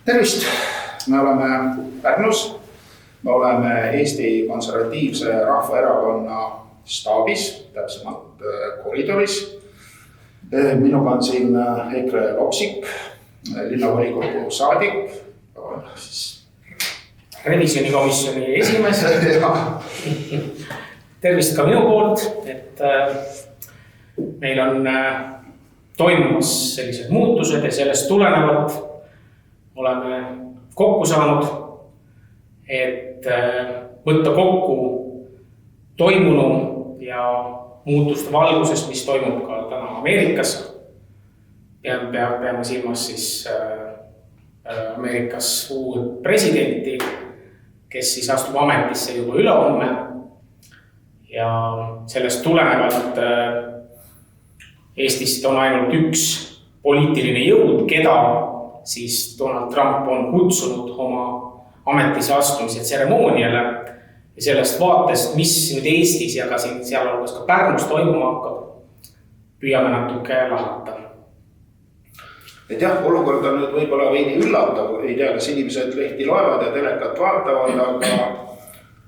Tervist! Me oleme Pärnus. Me oleme Eesti Konservatiivse Rahvaerakonna staabis, täpsemalt koridoris. Minuga on siin EKRE Loksik, linnavolikogu saadik, revisjonikomisjoni esimees. Tervist ka minu poolt, et meil on toimumas sellised muutused ja sellest tulenevalt oleme kokku saanud, et võtta kokku toimunu ja muutuste valguses, mis toimub ka täna Ameerikas. Peame silmas siis Ameerikas uut presidenti, kes siis astub ametisse juba ülehomme. Ja sellest tulenevalt Eestist on ainult üks poliitiline jõud, keda siis Donald Trump on kutsunud oma ametisse astumise tseremooniale. Ja sellest vaatest, mis nüüd Eestis ja ka sealhulgas ka Pärnus toimuma hakkab, püüame natuke lahata. Et jah, olukord on nüüd võib-olla veidi üllatav. Ei tea, kas inimesed lehti loevad ja telekat vaatavad,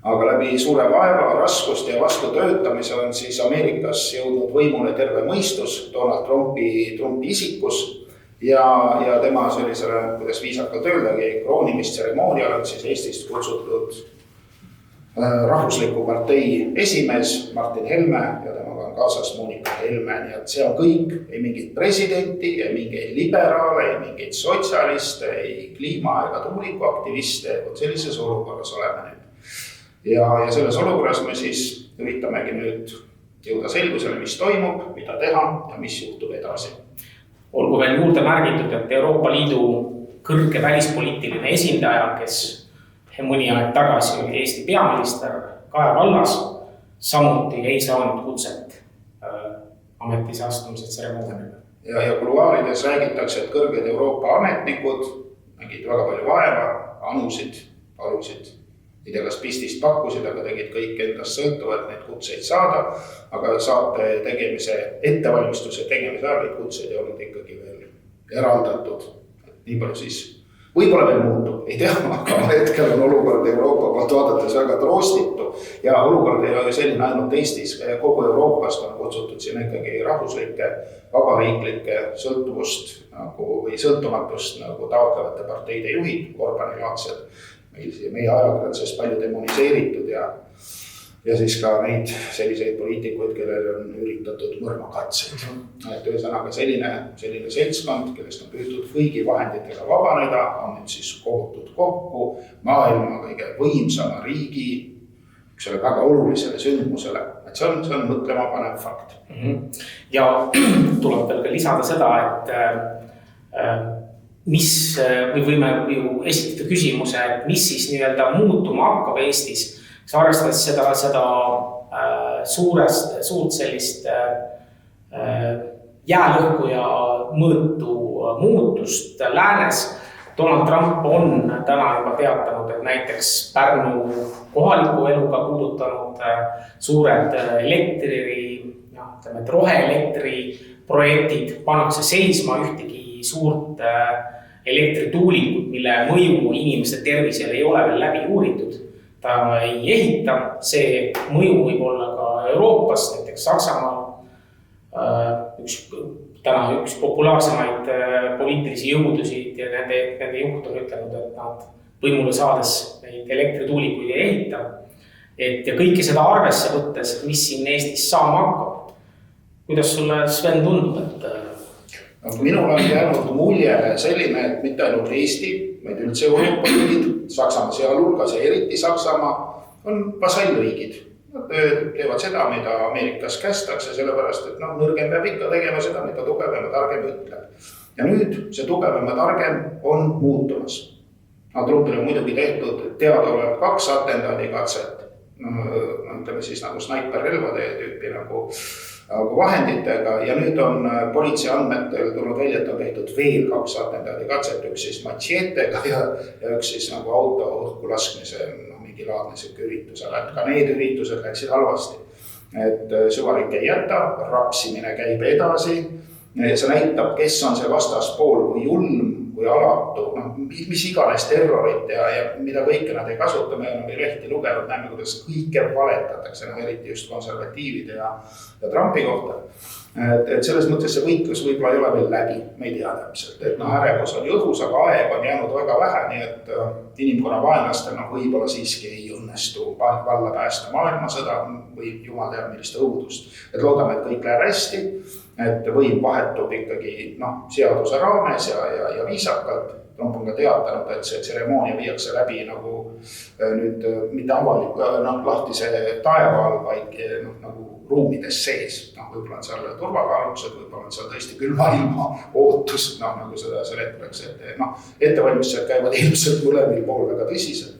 aga läbi suure vaeva, raskust ja vastutöötamise on siis Ameerikas jõudnud võimule terve mõistus Donald Trumpi isikus ja tema sellisele, kuidas viisakalt öeldagi, kroonimistseremoonial on siis Eestist kutsutud rahvusliku partei esimees Martin Helme ja temaga on kaasas Monika Helme. Nii et see on kõik, ei mingit presidenti, ei mingeid liberaale, ei mingeid sotsialiste, ei kliima- ega tuulikuaktiviste. Sellises olukorras oleme nüüd. Ja selles olukorras me siis üritamegi nüüd jõuda selgusele, mis toimub, mida teha ja mis juhtub edasi. Olgu veel juurde märgitud, et Euroopa Liidu kõrge välispoliitiline esindaja, kes mõni aeg tagasi oli Eesti peaminister Kaja Kallas, samuti ei saanud kutset ametisse astumise tseremooniale. Ja kuluaarides räägitakse, et kõrged Euroopa ametnikud nägid väga palju vaeva, anusid, palusid. Ei tea, kas pistist pakkusid, aga tegid kõik endast sõltuvad neid kutseid saada, aga saate tegemise, ettevalmistuse tegemise ajal neid kutseid ei olnud ikkagi veel eraldatud. Nii palju siis võib-olla veel muutub, ei tea, aga hetkel on olukord Euroopa poolt vaadates väga troostitu ja olukord ei ole selline ainult Eestis. Kogu Euroopast on kutsutud siin ikkagi rahvuslikke, vabariiklikke sõltuvust või sõltumatust nagu taotlevate parteide juhid, Orbani laadsed. Meie ajakirjanduses palju demoniseeritud ja siis ka neid selliseid poliitikuid, kellel on üritatud mõrvakatseid. Et ühesõnaga selline seltskond, kellest on püütud kõigi vahenditega vabaneda, on nüüd siis kogutud kokku maailma kõige võimsama riigi üksele väga olulisele sündmusele. Et see on mõtlema panev fakt. Ja tuleb veel ka lisada seda, et me võime ju esitada küsimuse, et mis siis nii-öelda muutuma hakkab Eestis, arvestades seda suurt sellist jäälõhku ja mõõtu muutust läänes. Donald Trump on täna juba teatanud, et näiteks Pärnu kohaliku eluga puudutanud suured roheelektri projektid pannakse seisma, ühtegi suurt elektrituulikut, mille mõju inimeste tervisele ei ole veel läbi uuritud. Ta ei ehita, see mõju võib olla ka Euroopas, näiteks Saksamaal. Üks populaarsemaid poliitilisi jõudusid ja nende juht on ütelnud, et nad võimule saades neid elektrituulikuid ei ehita. Ja kõike seda arvesse võttes, mis siin Eestis saama hakkab. Kuidas sulle, Sven, tundub, et minul on jäänud mulje selline, et mitte ainult Eesti, vaid üldse Euroopa riigid, Saksamaa sealhulgas ja eriti Saksamaa on vasallriigid. Nad teevad seda, mida Ameerikas kästakse, sellepärast, et nõrgem peab ikka tegema seda, mida tugevama targem ütleb. Ja nüüd see tugevama targem on muutumas. Trumpil on muidugi tehtud teadaolev 2 atendaadikatset, ütleme siis nagu snaiperrelvade tüüpi nagu vahenditega ja nüüd on politsei andmetel tulnud välja, et on tehtud veel 2 atendaadikatset, üks siis matšeetega ja üks siis nagu auto õhku laskmise mingi laadne üritusele, et ka need üritused läksid halvasti. Et süvarik ei jäta, rapsimine käib edasi, see näitab, kes on see vastaspool, kui julm, kui alatu, mis iganes terrorit ja mida kõike nad ei kasuta, me oleme lehti lugenud, näeme, kuidas kõike valetatakse, eriti just konservatiivide ja Trumpi kohta. Et selles mõttes see võitlus võib-olla ei ole veel läbi, me ei tea täpselt, et ärevus on õhus, aga aeg on jäänud väga vähe, nii et inimkonna vaenlastel võib-olla siiski ei õnnestu valla päästa maailmasõda või jumal teab millist õudust. Et loodame, et kõik läheb hästi, et võim vahetub ikkagi seaduse raames ja viisakalt. Trump on ka teatanud, et see tseremoonia viiakse läbi nagu nüüd mitte avalik lahtise taeva all, vaid nagu ruumides sees. Võib-olla on seal turvakaalutused, võib-olla on seal tõesti külma ilma ootus, nagu seda seletatakse. Ettevalmistused käivad ilmselt mõlemil pool väga tõsiselt.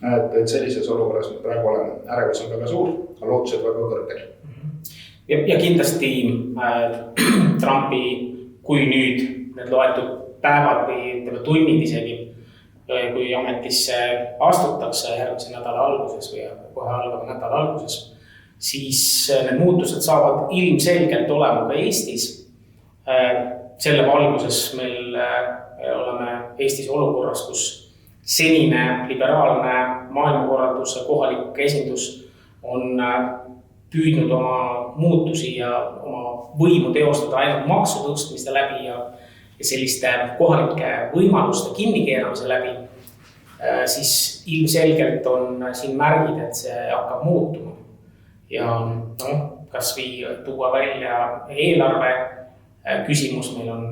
Et sellises olukorras me praegu oleme. Ärevus on väga suur, lootused väga kõrgel. Ja kindlasti Trumpi, kui nüüd need loetud päevad või tunnid isegi, kui ametisse astutakse järgmise nädala alguses või kohe algava nädala alguses, siis need muutused saavad ilmselgelt olema ka Eestis. Selle valguses meil oleme Eestis olukorras, kus senine liberaalne maailmakorralduse kohalik esindus on püüdnud oma muutusi ja oma võimu teostada ainult maksu tõstmiste läbi ja selliste kohalike võimaluste kinnikeeramise läbi, siis ilmselgelt on siin märgid, et see hakkab muutuma. Ja kas või tuua välja eelarve küsimus, meil on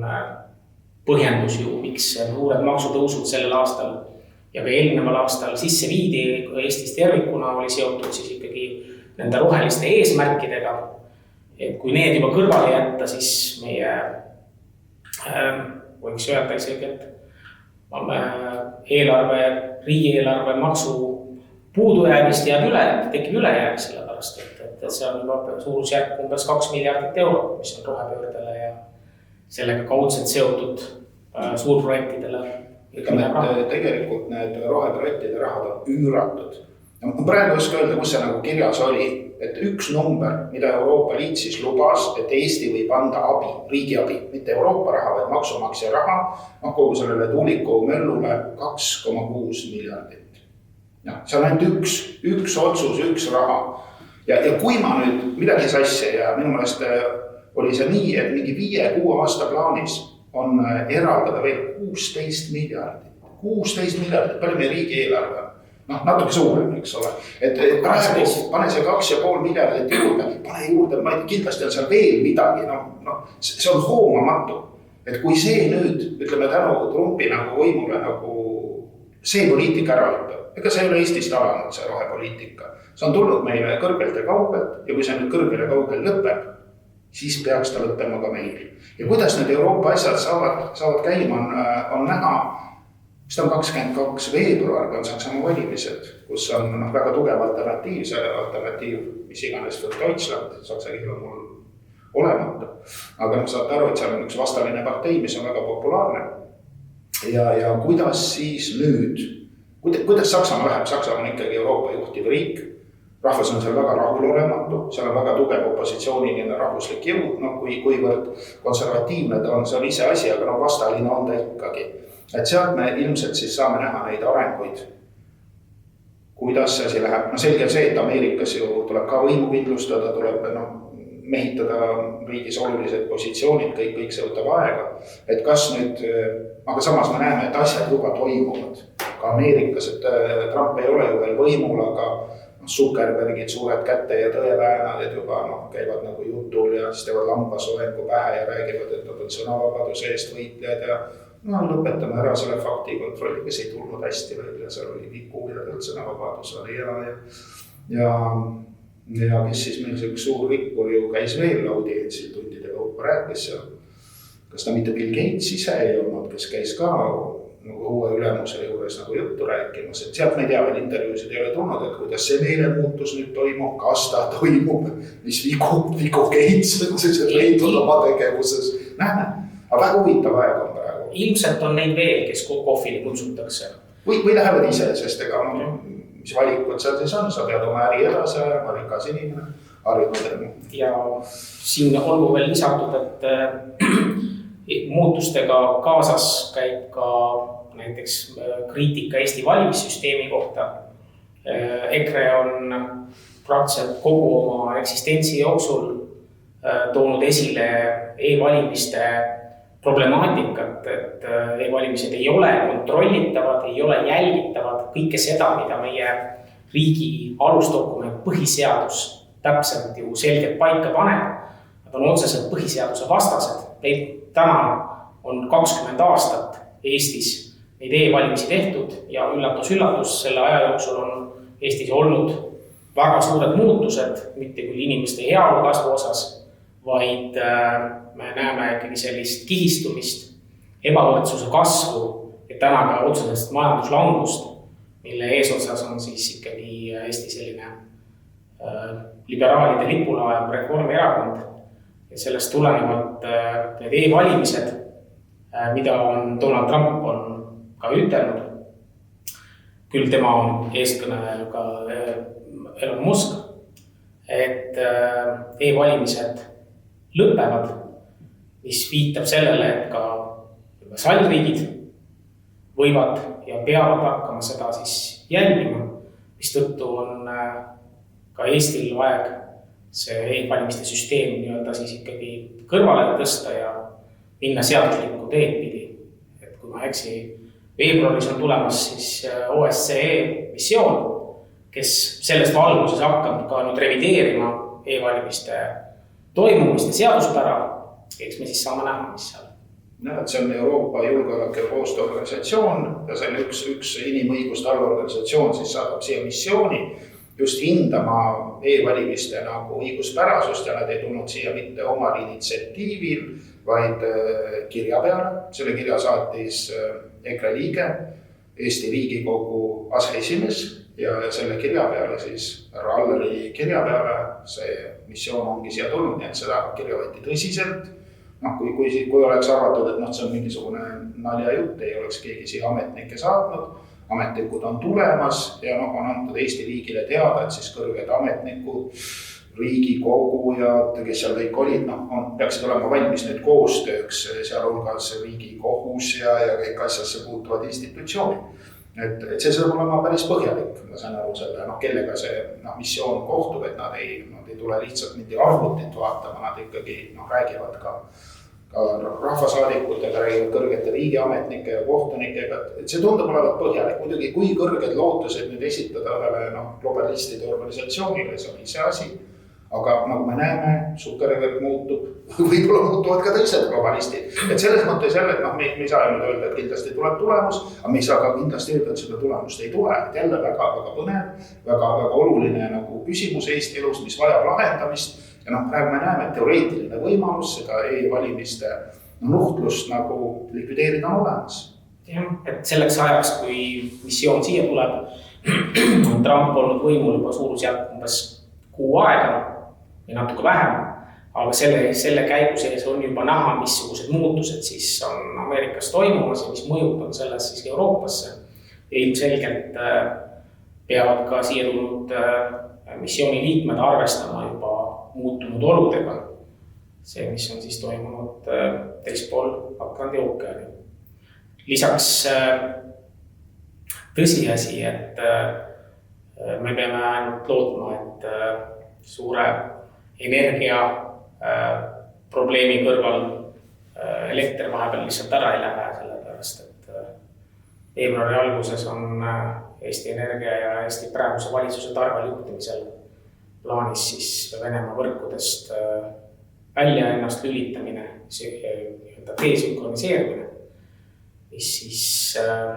põhjendus ju, miks uued maksutõusud sellel aastal ja ka eelneval aastal sisse viidi Eestis tervikuna oli seotud siis ikkagi nende roheliste eesmärkidega. Et kui need juba kõrvale jätta, siis meie võiks öelda isegi, et riigieelarve maksu puudujäägist jääb üle, tekib ülejääk sellepärast, et see on juba suurusjärk umbes 2 miljardit eurot, mis on rohepöördele ja sellega kaudselt seotud suurprojektidele. Ütleme, et tegelikult need roheprojektide rahad on üüratud. Praegu ei oska öelda, kus see nagu kirjas oli, et üks number, mida Euroopa Liit siis lubas, et Eesti võib anda abi, riigi abi, mitte Euroopa raha, vaid maksumaksja raha, kogu sellele tuuliku möllule 2,6 miljardit. See on ainult üks otsus, üks raha. Ja kui ma nüüd midagi sassi ja minu meelest oli see nii, et mingi 5-6 aasta plaanis on eraldada veel 16 miljardit. 16 miljardit, palju meie riigi eelarve? Natuke suurem, eks ole. Et praegu pane see 2,5 miljardit juurde, pane juurde, ma ei tea, kindlasti on seal veel midagi, see on hoomamatu. Et kui see nüüd, ütleme tänu Trumpi nagu võimule, nagu see poliitika ära lõpeb, ega see ei ole Eestist alanud, see rohepoliitika. See on tulnud meile kõrgelt ja kaugelt ja kui see nüüd kõrgel ja kaugel lõpeb, siis peaks ta lõppema ka meil. Ja kuidas need Euroopa asjad saavad käima, on näha. Seda on 22 veebruar, on Saksamaa valimised, kus on väga tugev alternatiiv, mis iganes für Deutschland, saksa keel on mul olemata. Aga saate aru, et seal on üks vastaline partei, mis on väga populaarne. Ja kuidas siis nüüd, kuidas Saksamaa läheb? Saksamaa on ikkagi Euroopa juhtiv riik. Rahvas on seal väga rahulolematu, seal on väga tugev opositsiooniline rahvuslik jõud, kuivõrd konservatiivne ta on, see on ise asi, aga vastaline on ta ikkagi. Et sealt me ilmselt siis saame näha neid arenguid, kuidas see asi läheb. Selge see, et Ameerikas ju tuleb ka võimu kindlustada, tuleb mehitada riigis olulised positsioonid, kõik see võtab aega. Et kas nüüd, aga samas me näeme, et asjad juba toimuvad. Ka Ameerikas, et Trump ei ole ju veel võimul, aga Zuckerbergid, suured kätte ja tõeväänad, et juba käivad nagu jutul ja siis teevad lambasoengu pähe ja räägivad, et nad on sõnavabaduse eest võitlejad ja lõpetame ära selle faktikontrolli, kes ei tulnud hästi välja, seal oli viku ja sõnavabadus oli ja kes siis meil see üks suur rikkur ju käis veel audientsil tundide kaupa rääkis ja kas ta mitte Bill Gates ise ei olnud, kes käis ka nagu uue ülemuse juures nagu juttu rääkimas, et sealt me ei tea veel intervjuusid ei ole tulnud, et kuidas see meelemuutus nüüd toimub, kas ta toimub, mis vigu Gates on siis leidnud oma tegevuses, näeme, aga väga huvitav aeg on praegu. Ilmselt on neid veel, kes kohvili kutsutakse. Või lähevad ise, sest ega mis valikud seal siis on, sa pead oma äri edasi ajama, rikas inimene, harjunud. Ja siin olgu veel lisatud, et muutustega kaasas käib ka näiteks kriitika Eesti valimissüsteemi kohta. EKRE on praktiliselt kogu oma eksistentsi jooksul toonud esile e-valimiste problemaatikat, et e-valimised ei ole kontrollitavad, ei ole jälgitavad, kõike seda, mida meie riigi alusdokument põhiseadus täpselt ju selgelt paika paneb. Nad on otseselt põhiseaduse vastased. Täna on 20 aastat Eestis neid e-valimisi tehtud ja üllatus, selle aja jooksul on Eestis olnud väga suured muutused, mitte küll inimeste heaolu kasvu osas, vaid me näeme ikkagi sellist kihistumist, ebavõrdsuse kasvu ja täna ka otseselt majanduslangust, mille eesotsas on siis ikkagi Eesti selline liberaalide lipulaev Reformierakond ja sellest tulenevalt need e-valimised, mida on Donald Trump on ka ütelnud, küll tema on eeskõneleja ka Elon Musk, et e-valimised lõpevad, mis viitab sellele, et ka sallriigid võivad ja peavad hakkama seda siis jälgima, mis tõttu on ka Eestil aeg see e-valimiste süsteem nii-öelda siis ikkagi kõrvale tõsta ja minna seaduslikku teed pidi. Et kui ma eksi, veebruaris on tulemas siis OSCE missioon, kes sellest valguses hakkab ka nüüd revideerima e-valimiste toimumist ja seaduspära, eks me siis saame näha, mis seal. Et see on Euroopa julgeoleku ja koostööorganisatsioon ja selle üks inimõiguste allorganisatsioon siis saadab siia missiooni just hindama e-valimiste nagu õiguspärasust ja nad ei tulnud siia mitte omal initsiatiivil, vaid kirja peale. Selle kirja saatis EKRE liige, Eesti Riigikogu aseesimees ja selle kirja peale siis Alleri kirja peale see missioon ongi siia tulnud, nii et seda kirja võeti tõsiselt. Kui oleks arvatud, et see on mingisugune nalja jutt, ei oleks keegi siia ametnikke saatnud, ametnikud on tulemas ja on antud Eesti riigile teada, et siis kõrged ametnikud, Riigikogu ja kes seal kõik olid, peaksid olema valmis nüüd koostööks, sealhulgas Riigikohus ja kõik asjasse puutuvad institutsioonid. Et see saab olema päris põhjalik, ma saan aru selle, kellega see missioon kohtub, et nad ei tule lihtsalt mingi arvutit vaatama, nad ikkagi räägivad ka rahvasaadikutega, räägivad kõrgete riigiametnike ja kohtunikega, et see tundub olevat põhjalik. Muidugi, kui kõrged lootused nüüd esitada ühele globalistide organisatsioonile, see on ise asi, aga nagu me näeme, Zuckerberg muutub, võib-olla muutuvad ka teised globalistid. Et selles mõttes jälle, et me ei saa nüüd öelda, et kindlasti tuleb tulemus, aga me ei saa ka kindlasti öelda, et seda tulemust ei tule. Et jälle väga põnev, väga oluline küsimus Eesti elus, mis vajab lahendamist. Ja praegu me näeme, et teoreetiline võimalus seda e-valimiste nuhtlust likvideerida on olemas. Jah, et selleks ajaks, kui missioon siia tuleb, on Trump olnud võimul juba suurusjärk umbes 6 aega ja natuke vähem, aga selle käigu sees on juba näha, missugused muutused siis on Ameerikas toimumas ja mis mõjud on selles siis Euroopasse. Ja ilmselgelt peavad ka siia tulnud missiooni liikmed arvestama juba muutunud oludega. See, mis on siis toimunud teispool Atlandi ookeani. Lisaks tõsiasi, et me peame ainult lootma, et suure energia probleemi kõrval elekter vahepeal lihtsalt ära ei lähe, sellepärast, et veebruari alguses on Eesti Energia ja Eesti praeguse valitsuse targal juhtimisel plaanis siis Venemaa võrkudest välja ennast lülitamine, desünkroniseerimine, mis siis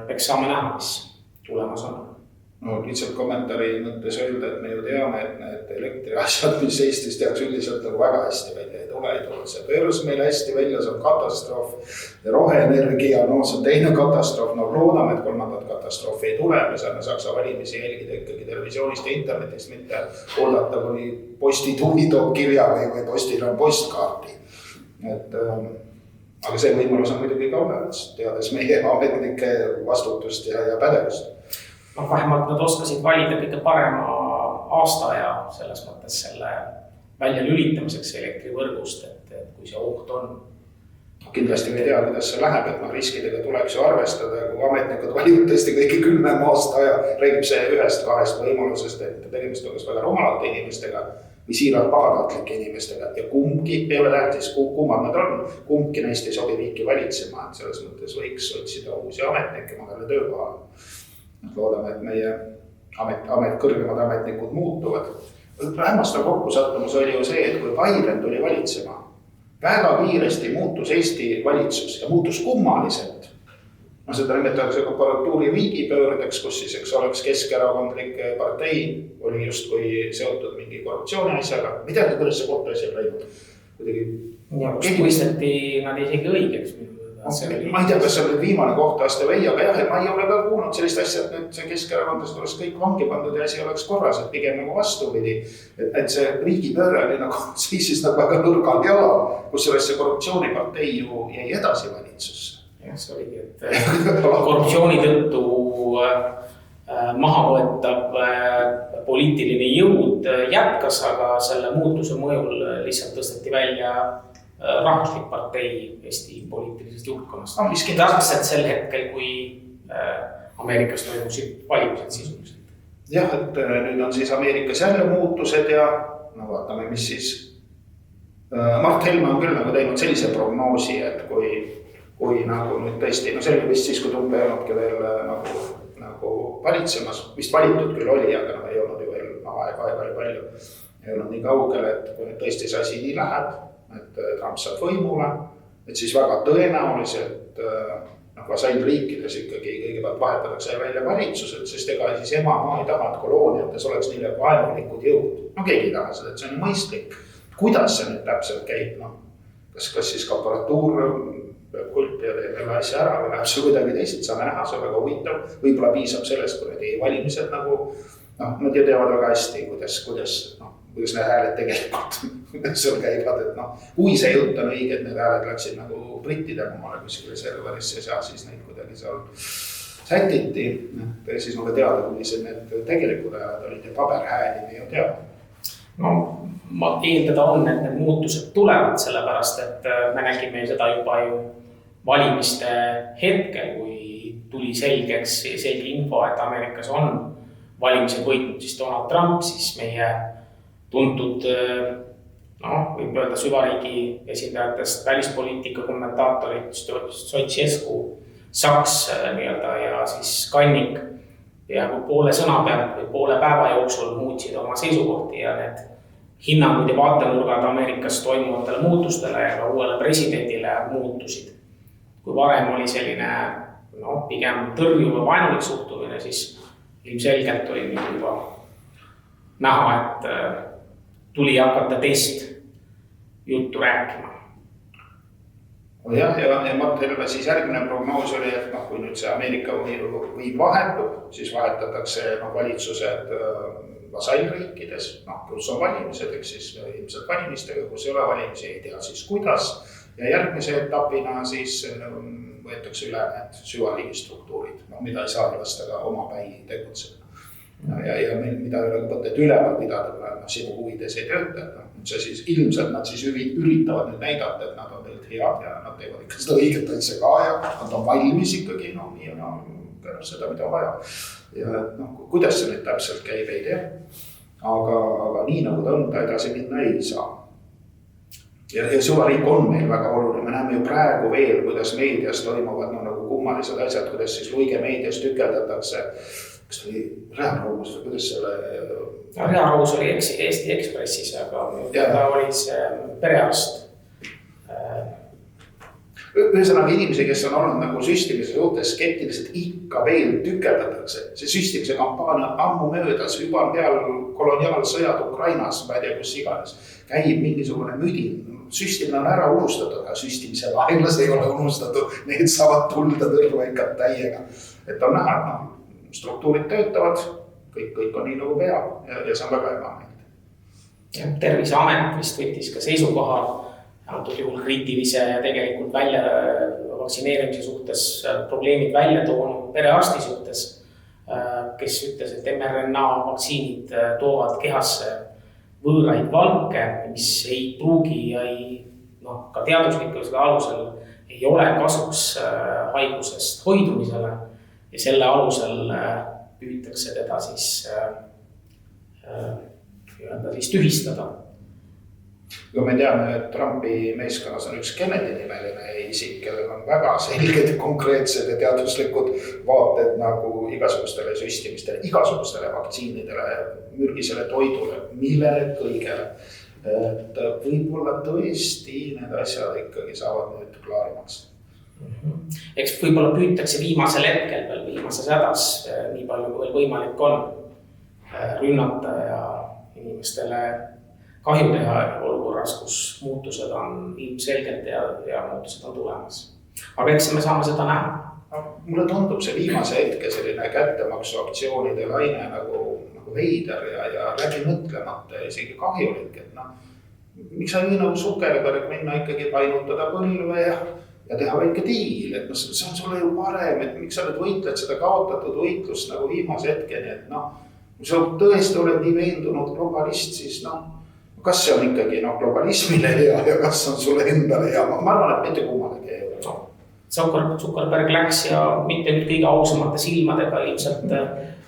peaks saama näha, mis tulemas on. Lihtsalt kommentaari mõttes öelda, et me ju teame, et need elektriasjad, mis Eestis tehakse üldiselt väga hästi välja ei tule. See pöörus meile hästi välja, see on katastroof. Roheenergia, see on teine katastroof. Loodame, et kolmandat katastroofi ei tule. Me saame Saksa valimisi jälgida ikkagi televisioonist ja internetist, mitte oodata, kuni postituhi toob kirja või postil on postkaarti. Aga see võimalus on muidugi ka olemas, teades meie ametnike vastutust ja pädevust. Vähemalt nad oskasid valida kõige parema aastaaja selles mõttes selle välja lülitamiseks elektrivõrgust, et kui see oht on, kindlasti ei tea, kuidas see läheb, et riskidega tuleks ju arvestada, kui ametnikud valivad tõesti kõige külmema aasta ja räägib see 1-2 võimalusest, et tegemist on kas väga rumalate inimestega või siiralt pahatatlike inimestega ja kumbki ei ole tähtis, kummad nad on, kumbki neist ei sobi riiki valitsema, et selles mõttes võiks otsida uusi ametnikke magale töökohal. Loodame, et meie kõrgemad ametnikud muutuvad. Hämmastav kokkusattumus oli ju see, et kui Biden tuli valitsema, väga kiiresti muutus Eesti valitsus ja muutus kummaliselt. Seda nimetatakse komparatuuri riigipöördeks, kus siis oleks Keskerakondlik partei oli just kui seotud mingi korruptsiooni asjaga. Midagi, kuidas see kohtuasi on läinud? Mõisteti nad isegi õigeks. Ma ei tea, kas see oli viimane kohtuaste või, aga jah, ma ei ole ka kuulnud sellist asja, et nüüd see Keskerakondest oleks kõik vangi pandud ja asi oleks korras, et pigem nagu vastupidi. Et see riigipööre oli nagu siis nagu väga nõrgal jala, kus see korruptsioonipartei ju jäi edasi valitsusse. Jah, see oligi, et korruptsiooni tõttu maha võetav poliitiline jõud jätkas, aga selle muutuse mõjul lihtsalt tõsteti välja rahvuslik partei Eesti poliitilisest juhtkonnast. Täpselt sel hetkel, kui Ameerikas toimusid valimised sisuliselt. Jah, et nüüd on siis Ameerikas jälle muutused ja vaatame, mis siis. Mart Helme on küll nagu teinud sellise prognoosi, et kui nagu nüüd tõesti, see oli vist siis, kui Tumpe ei olnudki veel nagu valitsemas, vist valitud küll oli, aga ei olnud ju veel aega oli palju. Ei olnud nii kaugel, et kui nüüd tõesti see asi nii läheb, et Trump saab võimule, et siis väga tõenäoliselt vasallriikides ikkagi kõigepealt vahetatakse välja valitsused, sest ega siis emamaa ei taha, et kolooniates oleks niile vaenulikud jõud. Keegi ei taha seda, et see on mõistlik. Kuidas see nüüd täpselt käib? Kas siis korporatuur peab kulti ja teeb jälle asja ära või läheb see kuidagi teised, saame näha, see on väga huvitav. Võib-olla piisab sellest, kui need valimised nad ju teavad väga hästi, kuidas need hääled tegelikult seal käivad, et kui see jutt on õige, et need hääled läksid nagu brittide omale kuskile serverisse ja siis neid kuidagi seal sätiti, siis me teada, millised need tegelikud hääled olid ja paberhääli me ju teada. Ma eeldada on, et need muutused tulevad sellepärast, et me nägime seda juba ju valimiste hetkel, kui tuli selge info, et Ameerikas on valimised võitnud siis Donald Trump, siis meie tuntud, võib öelda süvariigi esindajatest välispoliitika kommentaatorid Soitšesku, Saks ja siis Kannik peaaegu poole sõna pealt või poole päeva jooksul muutsid oma seisukohti ja need hinnangud ja vaatenurgad Ameerikas toimuvatele muutustele ja ka uuele presidendile muutusid. Kui varem oli selline pigem tõrjuv ja vaenulik suhtumine, siis ilmselgelt oli juba näha, et tuli hakata teist juttu rääkima. Jah, ja Mart Helme siis järgmine prognoos oli, et kui nüüd see Ameerika võim vahetub, siis vahetatakse valitsused vasallriikides, kus on valimised, eks siis ilmselt valimistega, kus ei ole valimisi, ei tea siis kuidas. Ja järgmise etapina siis võetakse üle need süvariigi struktuurid, mida ei saa lasta ka oma päi tegutseda. Ja mida ei ole mõtet üleval pidada, sinu huvides ei tööta. See siis ilmselt nad siis üritavad nüüd näidata, et nad on teilt head ja nad teevad ikka seda õiget asja ka ja nad on valmis ikkagi, nii on seda, mida vaja. Ja kuidas see nüüd täpselt käib, ei tea. Aga nii nagu ta on, ta edasi minna ei saa. Ja süvariik on meil väga oluline. Me näeme ju praegu veel, kuidas meedias toimuvad nagu kummalised asjad, kuidas siis Luige meedias tükeldatakse. Kas ta oli Rearoos või kuidas selle... Rearoos oli Eesti Ekspressis, aga ta oli see perearst. Ühesõnaga inimesi, kes on olnud nagu süstimise suhtes skeptiliselt, ikka veel tükeldatakse. See süstimise kampaania ammu möödas, juba on peal koloniaalsõjad Ukrainas, ma ei tea, kus iganes. Käib mingisugune müdin, süstimine on ära unustatud, aga süstimise vaenlas ei ole unustatud, need saavad tulda tõrva ikka täiega. Et on näha, et struktuurid töötavad, kõik on nii nagu peab ja see on väga ebameeldiv. Terviseamet vist võttis ka seisukoha antud juhul kriitilise ja tegelikult vaktsineerimise suhtes probleemid välja toonud perearsti suhtes, kes ütles, et mRNA vaktsiinid toovad kehasse võõraid valke, mis ei pruugi ja ka teaduslikult alusel ei ole kasuks haigusest hoidumisele ja selle alusel püütakse teda siis tühistada. Aga me teame, et Trumpi meeskonnas on üks Kennedy nimeline isik, kellel on väga selged, konkreetsed ja teaduslikud vaated nagu igasugustele süstimistele, igasugustele vaktsiinidele, mürgisele toidule, millele kõigele. Et võib-olla tõesti need asjad ikkagi saavad nüüd klaarimaks. Eks võib-olla püütakse viimasel hetkel veel viimases hädas, nii palju kui veel võimalik on, rünnata ja inimestele kahju teha olukorras, kus muutused on ilmselgelt ja muutused on tulemas. Aga eks me saame seda näha. Mulle tundub see viimase hetke selline kättemaksuaktsioonide laine nagu veider ja läbi mõtlemata ja isegi kahjulik, et miks sa nagu Zuckerberg minna ikkagi painutada põlve ja teha väike diil, et see on sulle ju parem, et miks sa nüüd võitled seda kaotatud võitlust nagu viimase hetkeni, et kui sa tõesti oled nii veendunud globalist, siis kas see on ikkagi globalismile hea ja kas on sulle endale hea, ma arvan, et mitte kummalegi ei ole. Zuckerberg läks ja mitte nüüd kõige ausamate silmadega ilmselt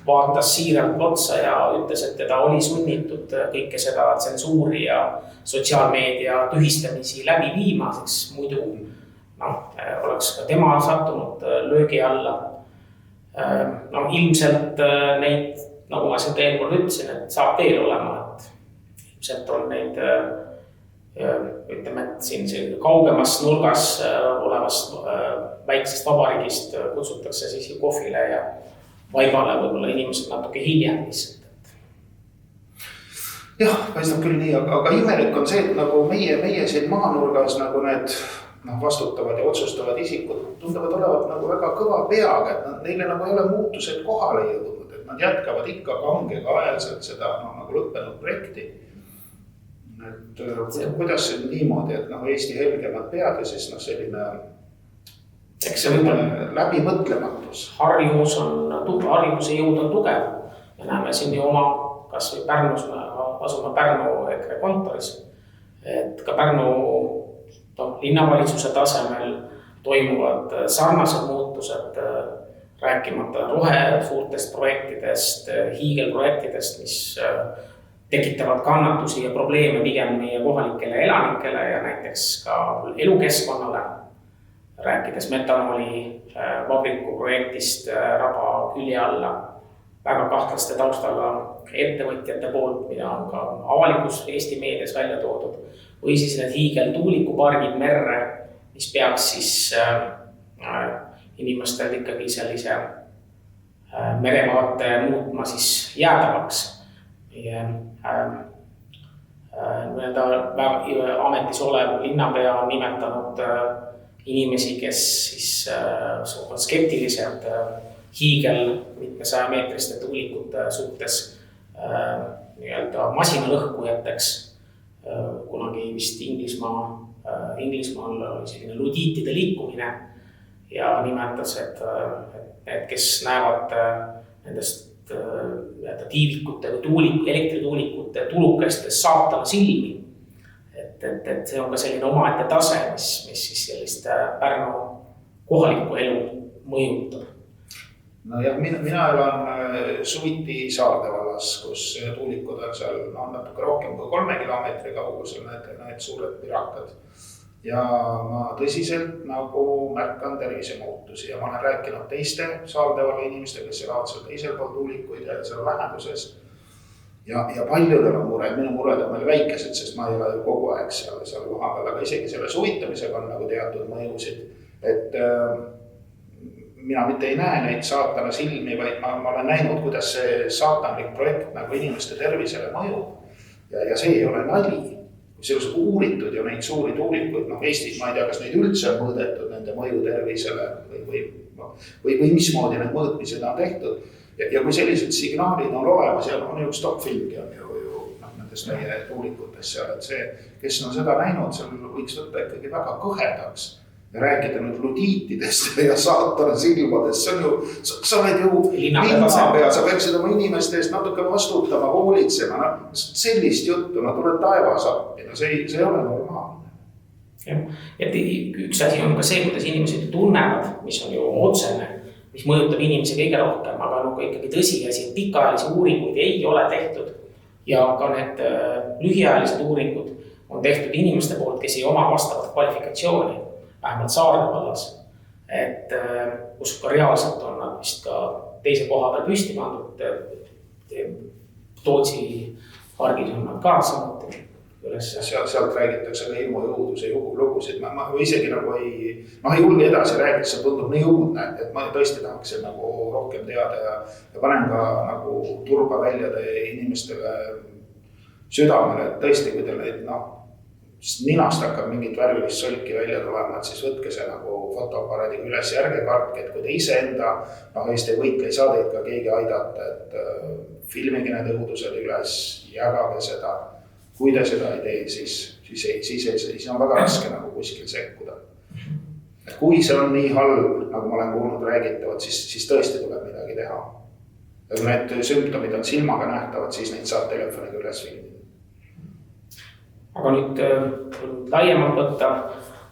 vaatas siiralt otsa ja ütles, et teda oli sunnitud kõike seda tsensuuri ja sotsiaalmeedia tühistamisi läbi viimaseks, muidu oleks ka tema sattunud löögi alla. Ilmselt neid, nagu ma siin teenkord ütlesin, et saab veel olema, et ilmselt on neid, ütleme, et siin kaugemas nurgas olevast väiksest vabariigist kutsutakse siis kohvile ja vaibale võib-olla inimesed natuke hiljem lihtsalt. Jah, paistab küll nii, aga imelik on see, et nagu meie siin maanurgas nagu need vastutavad ja otsustavad isikud tundavad olevat nagu väga kõva peaga, et neile nagu ei ole muutused kohale jõudnud, et nad jätkavad ikka kangega ajalselt seda nagu lõppenud projekti. Et kuidas see niimoodi, et Eesti helgemad pead ja siis selline läbimõtlematus. Harjumuse jõud on tugev. Me näeme siin ju oma, kas või Pärnus, asume Pärnu EKRE kontoris, et ka Pärnu linnavalitsuse tasemel toimuvad sarnased muutused, rääkimata suurtest projektidest, hiigelprojektidest, mis tekitavad kannatusi ja probleeme pigem meie kohalikele elanikele ja näiteks ka elukeskkonnale. Rääkides metanooli vabriku projektist Raba külje alla väga kahtlaste taustalla ettevõtjate poolt, mida on ka avalikus Eesti meedias välja toodud, või siis need hiigeltuulikupargid merre, mis peaks siis inimestel ikkagi sellise merevaate muutma siis jäädavaks. Ametis olev linnapea on nimetanud inimesi, kes siis on skeptilised hiigel mitmesaja meetriste tuulikute suhtes masinalõhkujateks. Kunagi vist Inglismaal oli selline ludiitide liikumine ja nimetas, et kes näevad nendest tiivikute või elektrituulikute tulukestes saatana silmi. Et see on ka selline omaette tase, mis siis sellist Pärnu kohalikku elu mõjutab. Jah, mina elan suviti Saarde vallas, kus tuulikud on seal natuke rohkem kui 3 kilomeetri kaugusel, need suured pirakad. Ja ma tõsiselt nagu märkan tervisemuutusi ja ma olen rääkinud teiste Saarde valla inimestega, kes elavad seal teisel pool tuulikuid ja seal läheduses. Ja paljudel on mured, minu mured on veel väikesed, sest ma ei ole ju kogu aeg seal kohapeal, aga isegi selle suvitamisega on nagu teatud mõjusid, et mina mitte ei näe neid saatana silmi, vaid ma olen näinud, kuidas see saatanlik projekt nagu inimeste tervisele mõjub. Ja see ei ole nali. Kui see on uuritud ja neid suuri tuulikuid, Eestis ma ei tea, kas neid üldse on mõõdetud nende mõju tervisele või mismoodi need mõõtmised on tehtud. Ja kui sellised signaalid on olemas ja on üks top-filmgi on ju nendes meie tuulikutes seal, et see, kes on seda näinud, seal võiks võtta ikkagi väga kõhedaks ja rääkida nüüd ludiitidest ja saatana silmadest. See on ju, sa oled ju linnapea, sa peaksid oma inimeste eest natuke vastutama, hoolitsema. Sellist juttu, tuled taevas appi, see ei ole normaalne. Et üks asi on ka see, kuidas inimesed tunnevad, mis on ju otsene, mis mõjutab inimesi kõige rohkem, aga ikkagi tõsiasi, et pikaajalisi uuringuid ei ole tehtud ja ka need lühiajalised uuringud on tehtud inimeste poolt, kes ei oma vastavat kvalifikatsiooni, vähemalt Saarde vallas, et kus ka reaalselt on nad vist ka teise koha peal püsti pandud, Tootsi pargis on nad ka samuti üles. Sealt räägitakse ka ilmu jõuduse lugusid, ma isegi nagu ei julge edasi rääkida, see tundub nii õudne, et ma tõesti tahaksin nagu rohkem teada ja panen ka nagu turba välja inimestele südamele, et tõesti, kui teil neid ninast hakkab mingit värvilist sõlki välja tulema, et siis võtke see nagu fotoaparaadiga üles järge kartke, et kui te ise enda Eesti võitle ei saa teid ka keegi aidata, et filmige need õudused üles, jagage seda. Kui te seda ei tee, siis on väga raske nagu kuskil sekkuda. Et kui see on nii halb, nagu ma olen kuulnud räägitavat, siis tõesti tuleb midagi teha. Ja kui need sümptomid on silmaga nähtavad, siis neid saab telefoniga üles filmida. Aga nüüd laiemalt võtta,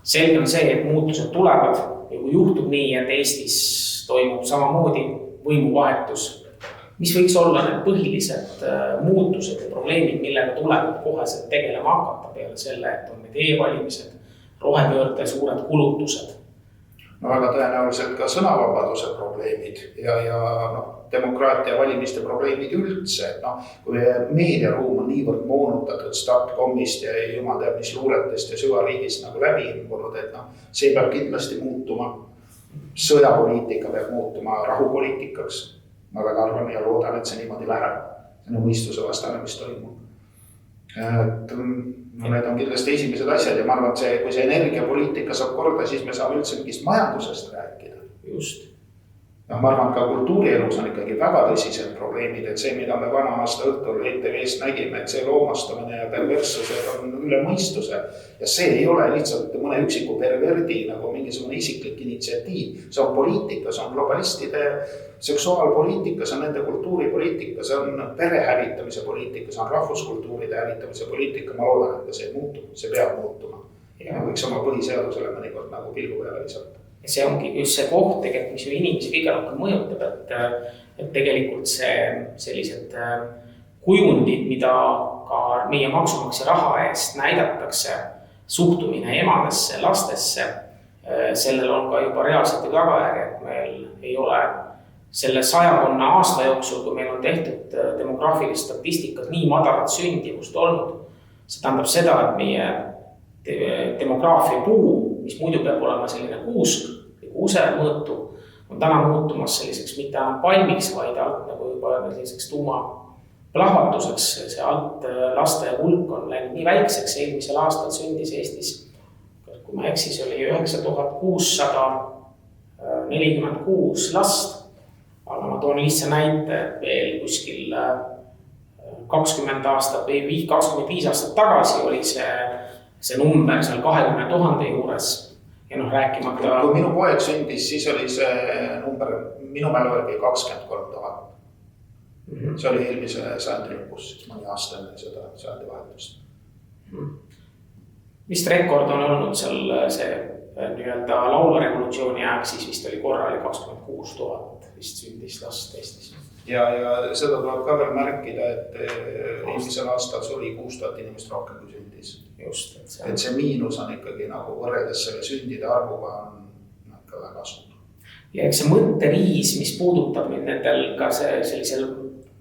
selge on see, et muutused tulevad ja kui juhtub nii, et Eestis toimub samamoodi võimuvahetus, mis võiks olla need põhilised muutused ja probleemid, millega tuleb koheselt tegelema hakata peale selle, et on need e-valimised, rohepöörde suured kulutused? Väga tõenäoliselt ka sõnavabaduse probleemid ja demokraatia valimiste probleemid üldse. Kui meediaruum on niivõrd moonutatud Statcomist ja jumal teab mis luuretest ja süvariigist nagu läbi imbunud, et see peab kindlasti muutuma. Sõjapoliitika peab muutuma rahupoliitikaks. Ma väga arvan ja loodan, et see niimoodi läheb. See on mõistuse vastane, mis toimub. Need on kindlasti esimesed asjad ja ma arvan, et kui see energiapoliitika saab korda, siis me saame üldse mingist majandusest rääkida. Just. Ma arvan, et ka kultuurielus on ikkagi väga tõsised probleemid, et see, mida me vana aasta õhtul ETV-st nägime, et see loomastamine ja perverssused on üle mõistuse. Ja see ei ole lihtsalt mõne üksiku perverdi nagu mingisugune isiklik initsiatiiv. See on poliitika, see on globalistide seksuaalpoliitika, see on nende kultuuripoliitika, see on pere hävitamise poliitika, see on rahvuskultuuride hävitamise poliitika. Ma loodan, et see muutub, see peab muutuma. Ja võiks oma põhiseadusele mõnikord nagu pilgu peale visata. Ja see ongi just see koht tegelikult, mis ju inimesi kõige rohkem mõjutab, et tegelikult sellised kujundid, mida ka meie maksumaksja raha eest näidatakse, suhtumine emadesse, lastesse, sellel on ka juba reaalselt tagajärg, et meil ei ole selle 100 aasta jooksul, kui meil on tehtud demograafilist statistikat nii madalat sündivust olnud. See tähendab seda, et meie demograafia puu, mis muidu peab olema selline kuusk või kuuse mõõtu, on täna muutumas selliseks mitte enam palmiks, vaid alt nagu juba selliseks tuumaplahvatuseks. See alt laste hulk on läinud nii väikseks, eelmisel aastal sündis Eestis, kui ma eksis, oli 9646 last, aga ma toon lihtsa näite, et veel kuskil 20 aastat või 25 aastat tagasi oli see number seal 20 000 juures ja rääkimata. Kui minu poeg sündis, siis oli see number minu mälu järgi 23 000. See oli eelmise sajandi lõpus, mõni aasta enne seda sajandi vahetust. Vist rekord on olnud seal see nii-öelda laulvarevolutsiooni aeg, siis vist oli korra 26 000 vist sündis last Eestis. Ja seda tuleb ka veel märkida, et eelmisel aastal oli 6000 inimest rohkem kui sündis. Just, et see miinus on ikkagi nagu võrreldes selle sündide arvuga on ka väga suur. Ja eks see mõtteviis, mis puudutab nendel ka sellisel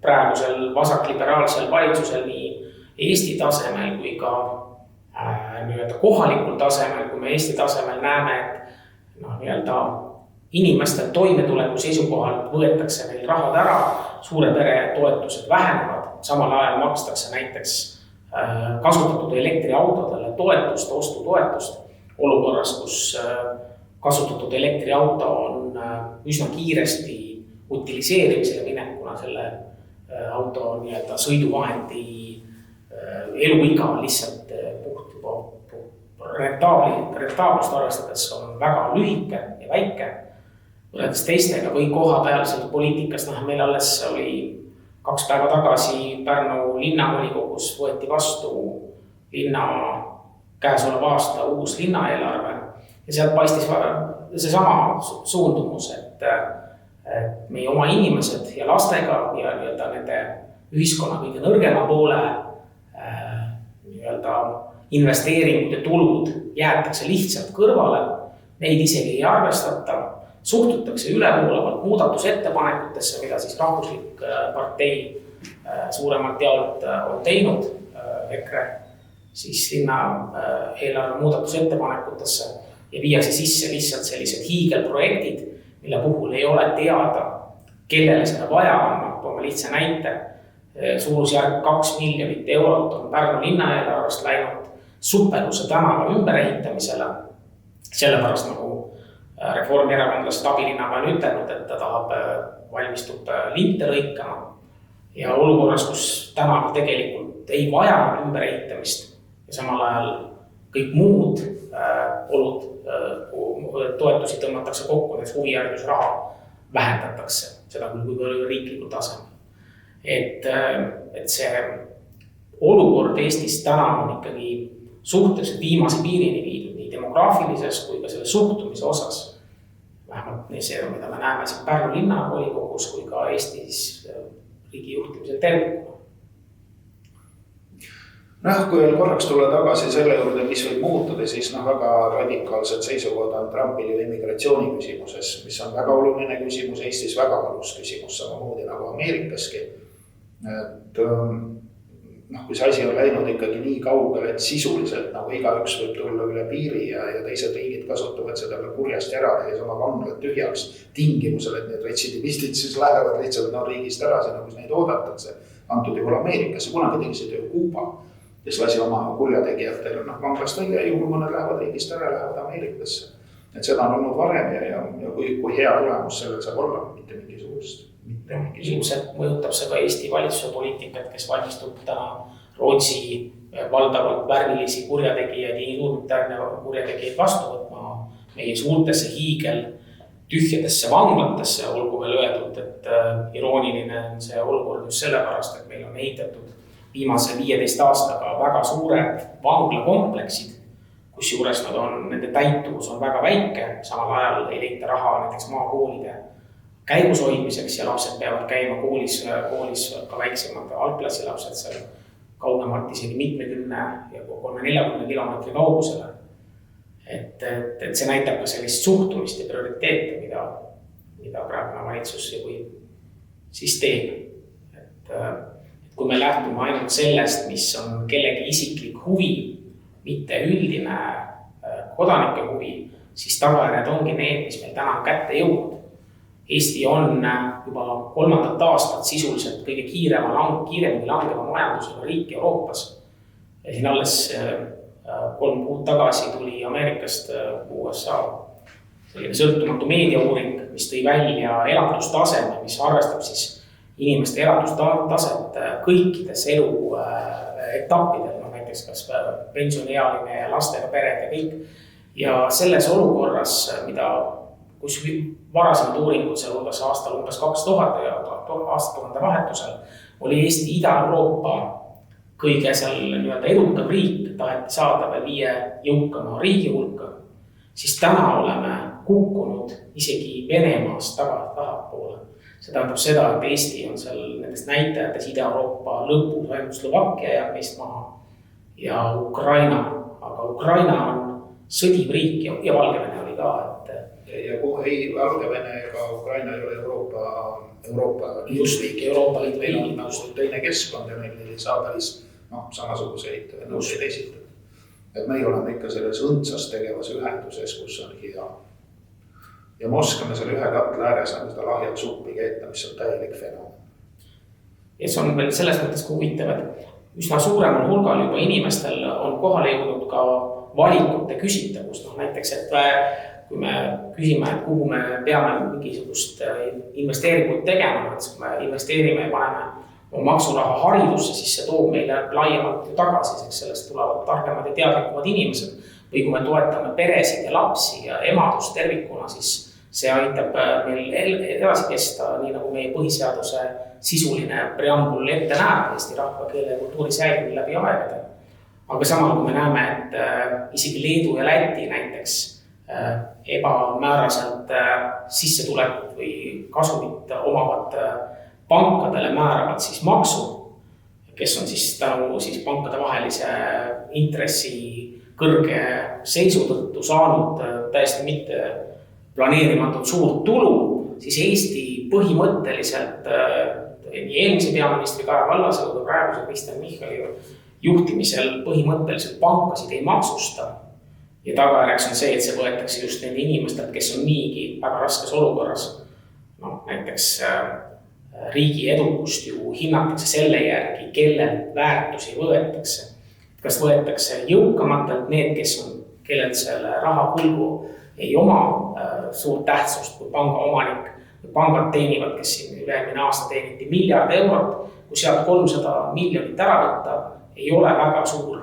praegusel vasakliberaalsel valitsusel nii Eesti tasemel kui ka kohalikul tasemel, kui me Eesti tasemel näeme, et inimestel toimetuleku seisukohal võetakse neil rahad ära, suure pere toetused vähenevad, samal ajal makstakse näiteks kasutatud elektriautodele toetust, ostutoetust olukorras, kus kasutatud elektriauto on üsna kiiresti utiliseerimisele minek, kuna selle auto nii-öelda sõiduvahendi eluiga lihtsalt rentaablust arvestades on väga lühike ja väike. Võrreldes teistega või kohapealsel poliitikas, meil alles oli 2 päeva tagasi Pärnu linnavolikogus võeti vastu linna käesoleva aasta uus linnaeelarve ja sealt paistis see sama suundumus, et meie oma inimesed ja lastega ja nende ühiskonna kõige nõrgema poole investeeringud ja tulud jäetakse lihtsalt kõrvale, neid isegi ei arvestata, suhtutakse ülevoolavalt muudatusettepanekutesse, mida siis rahvuslik partei suuremalt jaolt on teinud, EKRE siis linna eelarve muudatusettepanekutesse ja viiakse sisse lihtsalt sellised hiigelprojektid, mille puhul ei ole teada, kellele seda vaja on. Toome lihtsa näite, suurusjärk 2 miljonit eurot on Pärnu linnaeelarvest läinud Supeluse tänava ümberehitamisele. Sellepärast nagu reformierakondlased abilinnava on ütelnud, et ta valmistub linte lõikama. Ja olukorras, kus tänav tegelikult ei vaja ümberehitamist ja samal ajal kõik muud olud, toetusi tõmmatakse kokku, näiteks huviharidusraha vähendatakse, seda kui riiklikul tasemel. Et see olukord Eestis täna on ikkagi suhteliselt viimase piirini viidud nii demograafilises kui ka selle suhtumise osas. Vähemalt see, mida me näeme siin Pärnu linnavolikogus kui ka Eestis riigi juhtimisel tervikuna. Kui korraks tulla tagasi selle juurde, mis võib muutuda, siis väga radikaalsed seisukohad on Trumpil ju immigratsiooni küsimuses, mis on väga oluline küsimus, Eestis väga valus küsimus, samamoodi nagu Ameerikaski. Kui see asi on läinud ikkagi nii kaugele, et sisuliselt nagu igaüks võib tulla üle piiri ja teised riigid kasutavad seda kurjast ära, tehes oma vanglad tühjaks tingimusel, et need retsidivistid siis lähevad lihtsalt riigist ära, kus neid oodatakse. Antud juhul Ameerikasse, kunagi tegisid ju Kuuba, kes lasi oma kurjategijatel vanglast välja, juhul mõned lähevad riigist ära, lähevad Ameerikasse. Et seda on olnud varem ja kui hea tulemus sellel saab olla, mitte mingisugust. Ilmselt mõjutab see ka Eesti valitsuse poliitikat, kes valmistub täna Rootsi valdavalt värvilisi kurjategijaid ja suurmitärne kurjategijaid vastu võtma meie suurtesse hiigel tühjadesse vanglatesse, olgu veel öeldud, et irooniline on see olukord just sellepärast, et meil on ehitatud viimase 15 aastaga väga suured vanglakompleksid, kus juures nende täituvus on väga väike, samal ajal ei leita raha näiteks maakoolide käigus hoidmiseks ja lapsed peavad käima koolis ka väiksemad algklassi lapsed seal kaugemalt isegi mitmekümne ja 30-40 kilomeetri kaugusele. Et see näitab ka sellist suhtumist ja prioriteete, mida praegune valitsus siis teeb. Et kui me lähtume ainult sellest, mis on kellegi isiklik huvi, mitte üldine kodanike huvi, siis tagajärjed ongi need, mis meil täna kätte jõud. Eesti on juba 3. aastat sisuliselt kõige kiiremini langeva majandusega riik Euroopas. Ja siin alles 3 kuud tagasi tuli Ameerikast USA selline sõltumatu meediauuring, mis tõi välja elatustaseme, mis arvestab siis inimeste elatustaset kõikides elu etappidel, näiteks kas pensioniealine ja lastega pered ja kõik. Ja selles olukorras, kus varasemad uuringud seal aastal umbes 2000 ja aastatuhande vahetusel, oli Eesti Ida-Euroopa kõige seal edukam riik, taheti saada veel 5 jõukama riigi hulka, siis täna oleme kukkunud isegi Venemaast tahapoole. See tähendab seda, et Eesti on seal nendest näitajates Ida-Euroopa lõpus, ainult Slovakkia jääb meist maha ja Ukraina, aga Ukraina on sõdiv riik ja Valgevene oli ka. Ja ei Valgevene ega Ukraina ei ole Euroopa riik, Euroopa Liidu riik, teine keskkond ja neil ei saa päris samasuguseid nõusid esitada. Et meil oleme ikka selles õndsas tegevas ühenduses, kus on hea. Ja me oskame selle ühe katla ääres seda lahjat suppi keeta, mis on täielik fenomen. Ja see on veel selles mõttes huvitav, et üsna suuremal hulgal juba inimestel on kohale jõudnud ka valikute küsitavus. Näiteks, et kui me küsime, et kuhu me peame mingisugust investeeringut tegema, et kui me investeerime ja paneme maksuraha haridusse, siis see toob meile laiemalt tagasi, sellest tulevad targemad ja teadlikumad inimesed. Või kui me toetame peresid ja lapsi ja emadust tervikuna, siis see aitab meil edasi kesta, nii nagu meie põhiseaduse sisuline preambul ette näeb Eesti rahva, keele ja kultuuri säilimine läbi aegade. aga samal kui me näeme, et isegi Leedu ja Läti näiteks ebamääraselt sissetulekut või kasumit omavad pankadele määravad siis maksu, kes on siis tänu siis pankade vahelise intressi kõrge seisu tõttu saanud täiesti mitte planeerimatult suurt tulu, siis Eesti põhimõtteliselt nii eelmise peaministri Kaja Kallase kui praeguse Kristen Michali juhtimisel põhimõtteliselt pankasid ei maksusta. Ja tagajärjeks on see, et see võetakse just nende inimestelt, kes on niigi väga raskes olukorras. No, näiteks riigi edukust ju hinnatakse selle järgi, kellel väärtusi võetakse. Kas võetakse jõukamatelt need, kellel selle raha hulgu ei oma suurt tähtsust kui panga omanik. Pangad teenivad, kes siin üle-eelmine aasta teeniti €1 miljard, kui sealt 300 miljonit ära võtta, ei ole väga suur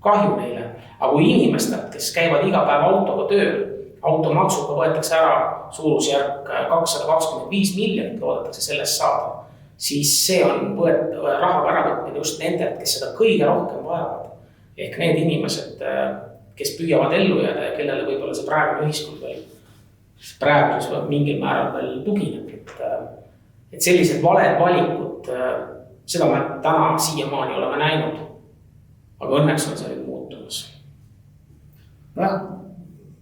kahju neile. Aga kui inimestelt, kes käivad iga päev autoga tööl, automaksuga võetakse ära suurusjärk 225 miljonit, loodetakse sellest saada, siis see on raha äravõtmine just nendelt, kes seda kõige rohkem vajavad. Ehk need inimesed, kes püüavad ellu jääda ja kellele võib-olla see praegune ühiskond veel praeguses mingil määral veel tugineb. Et sellised valed valikud, seda me täna siiamaani oleme näinud, aga õnneks on see nüüd muutumas.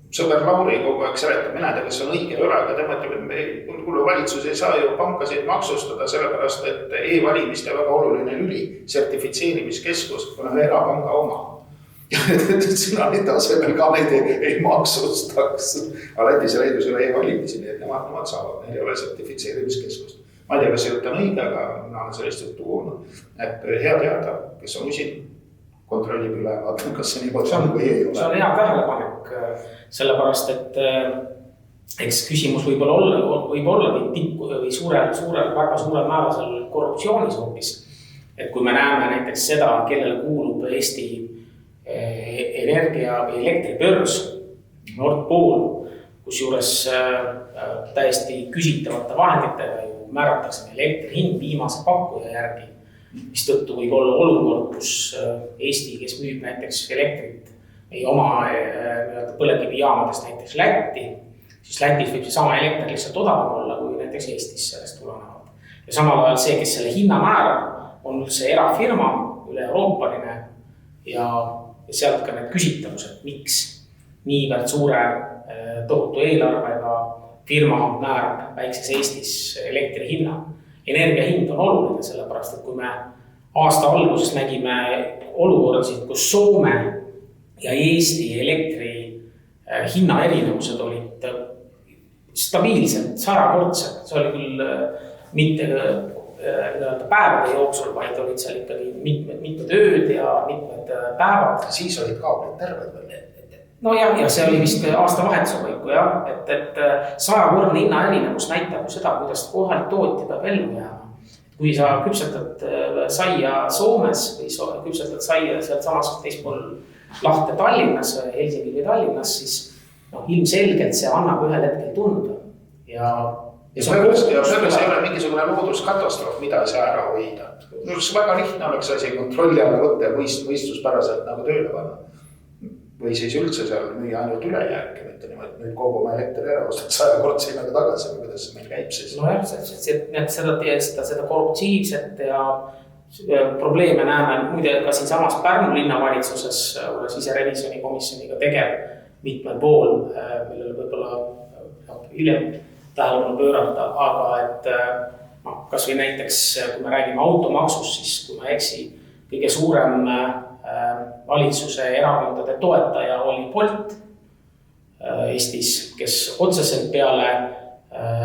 Sõber Lauri kogu aeg seletab mineda, kes on õige üle, aga tema ütleb, et kuule valitsus ei saa ju pankasid maksustada sellepärast, et e-valimiste väga oluline lüli, sertifitseerimiskeskus, kuna erapanga oma. Ja sina nende asemel ka neid ei maksustaks. Aga Lätis ja Leedus ei ole e-valimisi, nii et nemad saavad, neil ei ole sertifitseerimiskeskust. Ma ei tea, kas see jutt on õige, aga mina olen sellist juttu kuulnud. Et hea teada, kes on usin, kontrollib üle, vaatan, kas see niimoodi on või ei ole. See on hea tähelepanek, sellepärast, et eks küsimus võib olla või suurel määrasel korruptsioonis hoopis. Et kui me näeme näiteks seda, kellele kuulub Eesti energia või elektribörs Nord Pool, kus juures täiesti küsitavate vahenditega ju määratakse elektri hind viimase pakkuja järgi, mis tõttu võib olla olukord, kus Eesti, kes müüb näiteks elektrit ei oma põlevkivijaamadest näiteks Lätti, siis Lätis võib see sama elekter lihtsalt odavam olla kui näiteks Eestis sellest tulenevalt. Ja samal ajal see, kes selle hinna määrab, on üldse erafirma üle euroopaline ja sealt ka need küsitavused, miks niivõrd suure tohutu eelarvega firma määrab väikses Eestis elektri hinna. Energia hind on oluline sellepärast, et kui me aasta alguses nägime olukordasid, kus Soome ja Eesti elektri hinna erinevused olid stabiilselt 100-kordsed, see oli küll mitte päevade jooksul, vaid olid seal ikkagi mitmed ööd ja mitmed päevad. Siis olid kaablid terved veel. No ja see oli vist aasta vahetuse võiku, et 100-kordne hinna erinevus näitab ju seda, kuidas kohalik tootja peab ellu jääma. Kui sa küpsetad saia Soomes või küpsetad saia sealt samas teispool lahte Tallinnas, Helsingi või Tallinnas, siis ilmselgelt see annab ühel hetkel tunda. Ja selles ei ole mingisugune looduskatastroof, mida ei saa ära hoida. Väga lihtne oleks asi kontrolli alla võtta ja mõistuspäraselt nagu tööle panna. Või siis üldse seal müüa ainult ülejääke, mitte niimoodi, et nüüd kogume elektri ära, ostad 100-kordse hinnaga tagasi, või kuidas see meil käib siis? No jah, seda korruptiivset ja probleeme näeme muide ka siin samas Pärnu linnavalitsuses, olles ise revisjoni komisjoniga tegev mitmel pool, millele võib-olla hiljem tähelepanu pöörata, aga et kas või näiteks, kui me räägime automaksust, siis kui ma eksi, kõige suurem valitsuse erakondade toetaja oli Bolt Eestis, kes otseselt peale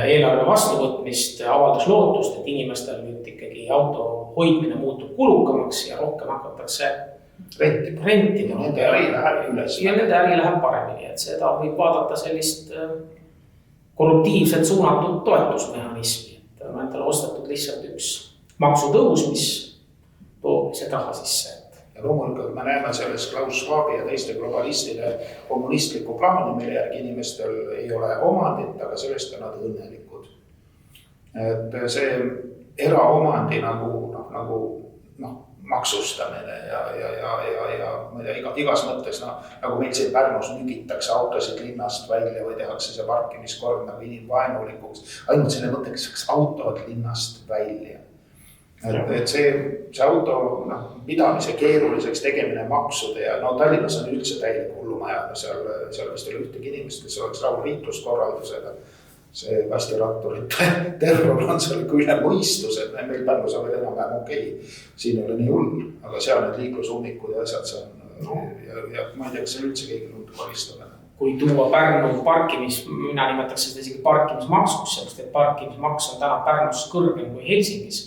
eelarve vastuvõtmist avaldas lootust, et inimestel nüüd ikkagi auto hoidmine muutub kulukamaks ja rohkem hakatakse rentima. Nende äri läheb üles. Ja nende äri läheb paremini, et seda võib vaadata sellist korruptiivselt suunatud toetusmehhanismi, et on endale ostetud lihtsalt üks maksutõus, mis toob see raha sisse. Ja loomulikult me näeme selles Klaus Schwabi ja teiste globalistide kommunistliku plaani, mille järgi inimestel ei ole omandit, aga sellest on nad õnnelikud. Et see eraomandi nagu maksustamine ja ma ei tea, igas mõttes, nagu meil siin Pärnus nügitakse autosid linnast välja või tehakse see parkimiskord nagu inimvaenulikuks. Ainult selle mõtteks autod linnast välja. Et see auto pidamise keeruliseks tegemine maksude ja Tallinnas on üldse täielik hullumaja. Seal vist oli ühtegi inimest, kes oleks rahul liikluskorraldusega. See kastiratturite terror on seal üle mõistus, et meil Pärnus on veel enam okei. Siin ei ole nii hull, aga seal need liiklusummikud ja asjad see on. Ja ma ei tea, kas see üldse keegi nüüd karistab. Kui tuua Pärnu mina nimetaks seda isegi parkimismaksuks, sest et parkimismaks on täna Pärnus kõrgem kui Helsingis.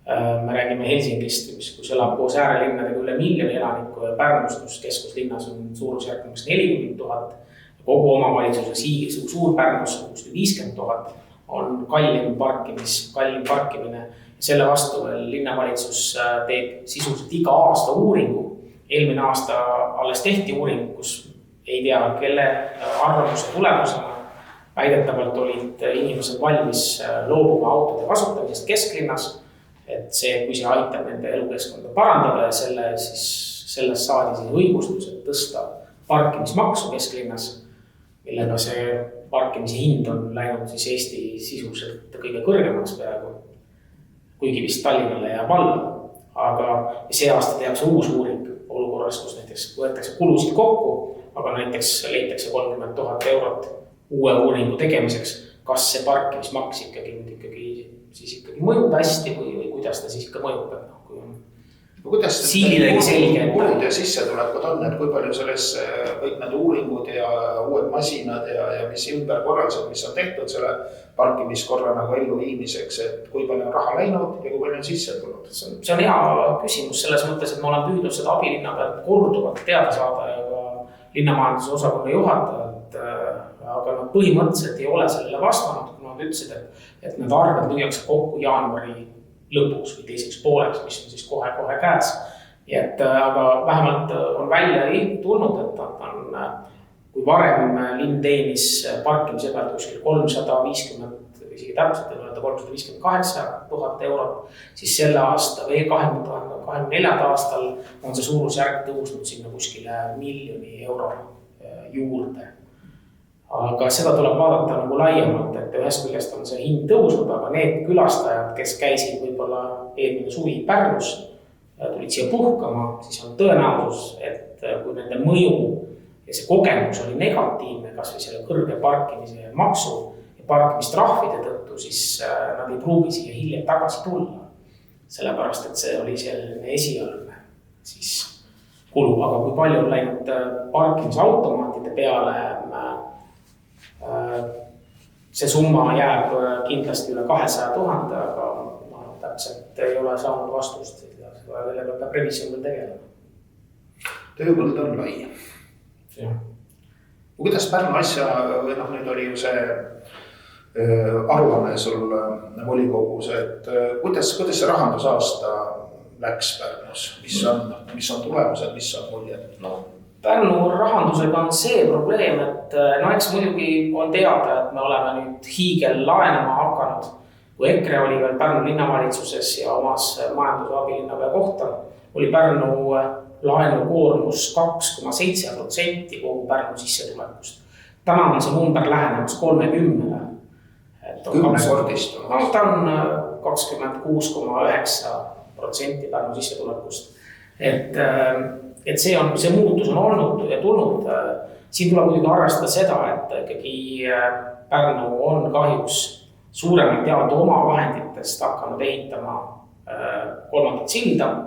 Me räägime Helsingist, kus elab koos äärelinnadega üle 1 miljoni elaniku ja Pärnust, kus keskuslinnas on suurusjärgus 40 000. Kogu omavalitsuse Suur-Pärnus 50 000 on kallim parkimine. Selle vastu veel linnavalitsus teeb sisuliselt iga aasta uuringu. Eelmine aasta alles tehti uuring, kus ei tea, kelle arvamuse tulemusena väidetavalt olid inimesed valmis loobuma autode kasutamisest kesklinnas. Et kui see aitab nende elukeskkonda parandada ja sellest saadi siis õigustus, et tõsta parkimismaksu kesklinnas, millega see parkimise hind on läinud siis Eesti sisuliselt kõige kõrgemaks peaaegu, kuigi vist Tallinnale jääb alla. Aga see aasta tehakse uus uuring olukorras, kus näiteks võetakse kulusid kokku, aga näiteks leitakse 30 000 eurot uue uuringu tegemiseks, kas see parkimismaks ikkagi mõjub hästi või kuidas ta siis ikka mõjutab. Kuidas kulud ja sissetulekud on, et kui palju selles kõik need uuringud ja uued masinad ja mis ümberkorraldused, mis on tehtud selle parkimiskorra nagu ellu viimiseks, et kui palju on raha läinud ja kui palju on sisse tulnud? See on hea küsimus selles mõttes, et ma olen püüdnud seda abilinna pealt korduvalt teada saada ja ka linnamajanduse osakonna juhatajalt, aga nad põhimõtteliselt ei ole sellele vastanud, kui nad ütlesid, et need arved lüüakse kokku jaanuari lõpuks või teiseks pooleks, mis on siis kohe käes. Aga vähemalt on välja tulnud, et kui varem linn teenis parkimise pealt kuskil 350, isegi täpselt 358 000 eurot, siis selle aasta või 2024 aastal on see suurusjärk tõusnud sinna kuskile 1 miljoni euro juurde. Aga seda tuleb vaadata nagu laiemalt, et ühest küljest on see hind tõusnud, aga need külastajad, kes käisid võib-olla eelmine suvi Pärnus, tulid siia puhkama, siis on tõenäosus, et kui nende mõju ja see kogemus oli negatiivne, kas või selle kõrge parkimise maksu ja parkimistrahvide tõttu, siis nad ei pruugi siia hiljem tagasi tulla. Sellepärast, et see oli selline esialgne siis kulu, aga kui palju on läinud parkimisautomaatide peale, see summa jääb kindlasti üle 200 000, aga ma täpselt ei ole saanud vastust ja seda veel peab revisjonil tegelema. Tööpõld on lai. Kuidas Pärnu asja, või nüüd oli ju see aruanne sul volikogus, et kuidas see rahandusaasta läks Pärnus, mis on tulemused, mis on muljed? Pärnu rahandusega on see probleem, et eks muidugi on teada, et me oleme nüüd hiigel laenama hakanud. Kui EKRE oli veel Pärnu linnavalitsuses ja omas majanduse abilinnapea kohta, oli Pärnu laenukoormus 2,7% kogu Pärnu sissetulekust. Täna on see number lähenemas 30%. 10-kordist. Ta on 26,9% Pärnu sissetulekust. Et see muutus on olnud ja tulnud. Siin tuleb muidugi arvestada seda, et ikkagi Pärnu on kahjuks suuremalt jaolt oma vahenditest hakanud ehitama 3. silda.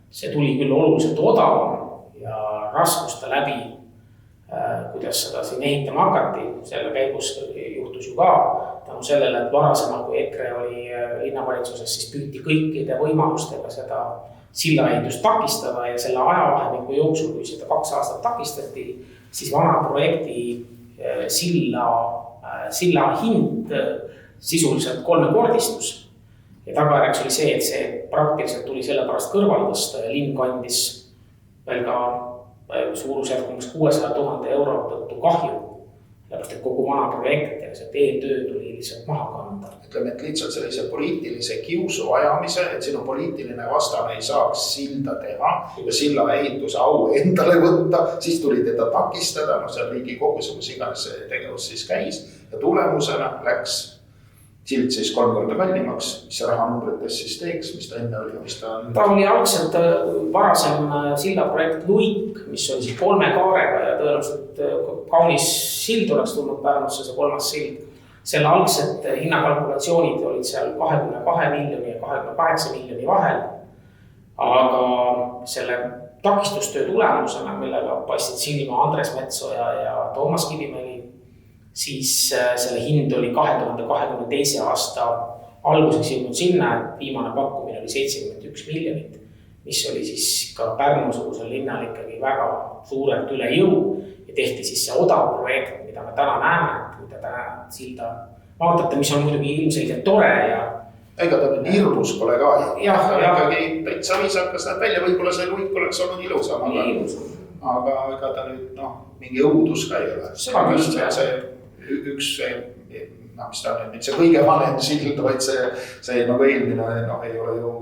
See tuli küll oluliselt odavam ja raskuste läbi, kuidas seda siin ehitama hakati. Selle käigus juhtus ju ka tänu sellele, et varasemalt kui EKRE oli linnavalitsuses, siis püüti kõikide võimalustega seda sillaehitust takistada ja selle ajavahemiku jooksul, kui seda 2 aastat takistati, siis vana projekti silla hind sisuliselt 3-kordistus. Ja tagajärjeks oli see, et see praktiliselt tuli selle pärast kõrval tõsta ja linn kandis veel ka suurusjärgus 600 000 euro tõttu kahju Sellepärast, et kogu vana projekt ja see teetöö tuli lihtsalt maha kanda. Ütleme, et lihtsalt sellise poliitilise kiusu ajamise, et sinu poliitiline vastane ei saaks silda teha ja silla ehituse au endale võtta, siis tuli teda takistada, seal Riigikogus, kus iganes see tegevus siis käis ja tulemusena läks sild siis 3 korda kallimaks, mis see rahanumbrites siis teeks, mis ta enne oli ja mis ta on? Ta oli algselt varasem sillaprojekt Luik, mis oli siis 3 kaarega ja tõenäoliselt kaunis sild oleks tulnud Pärnusse, see 3. sild. Selle algsed hinnakalkulatsioonid olid seal 22 miljoni ja 28 miljoni vahel. Aga selle takistustöö tulemusena, millega paistsid silma Andres Metsoja ja Toomas Kivimägi, siis selle hind oli 2022. aasta alguseks jõudnud sinna, et viimane pakkumine oli 71 miljonit, mis oli siis ka Pärnu-sugusel linnal ikkagi väga suurelt üle jõu ja tehti siis see odav projekt, mida me täna näeme, kui te täna silda vaatate, mis on muidugi ilmselgelt tore ja ega ta nii hirmus pole ka. Jah. Ikkagi täitsa viisakas näeb välja, võib-olla see Luik oleks olnud ilusam, aga ega ta nüüd mingi õudus ka ei ole. See üks, mis ta on nüüd see kõige vanem sild, vaid see nagu eelmine ei ole ju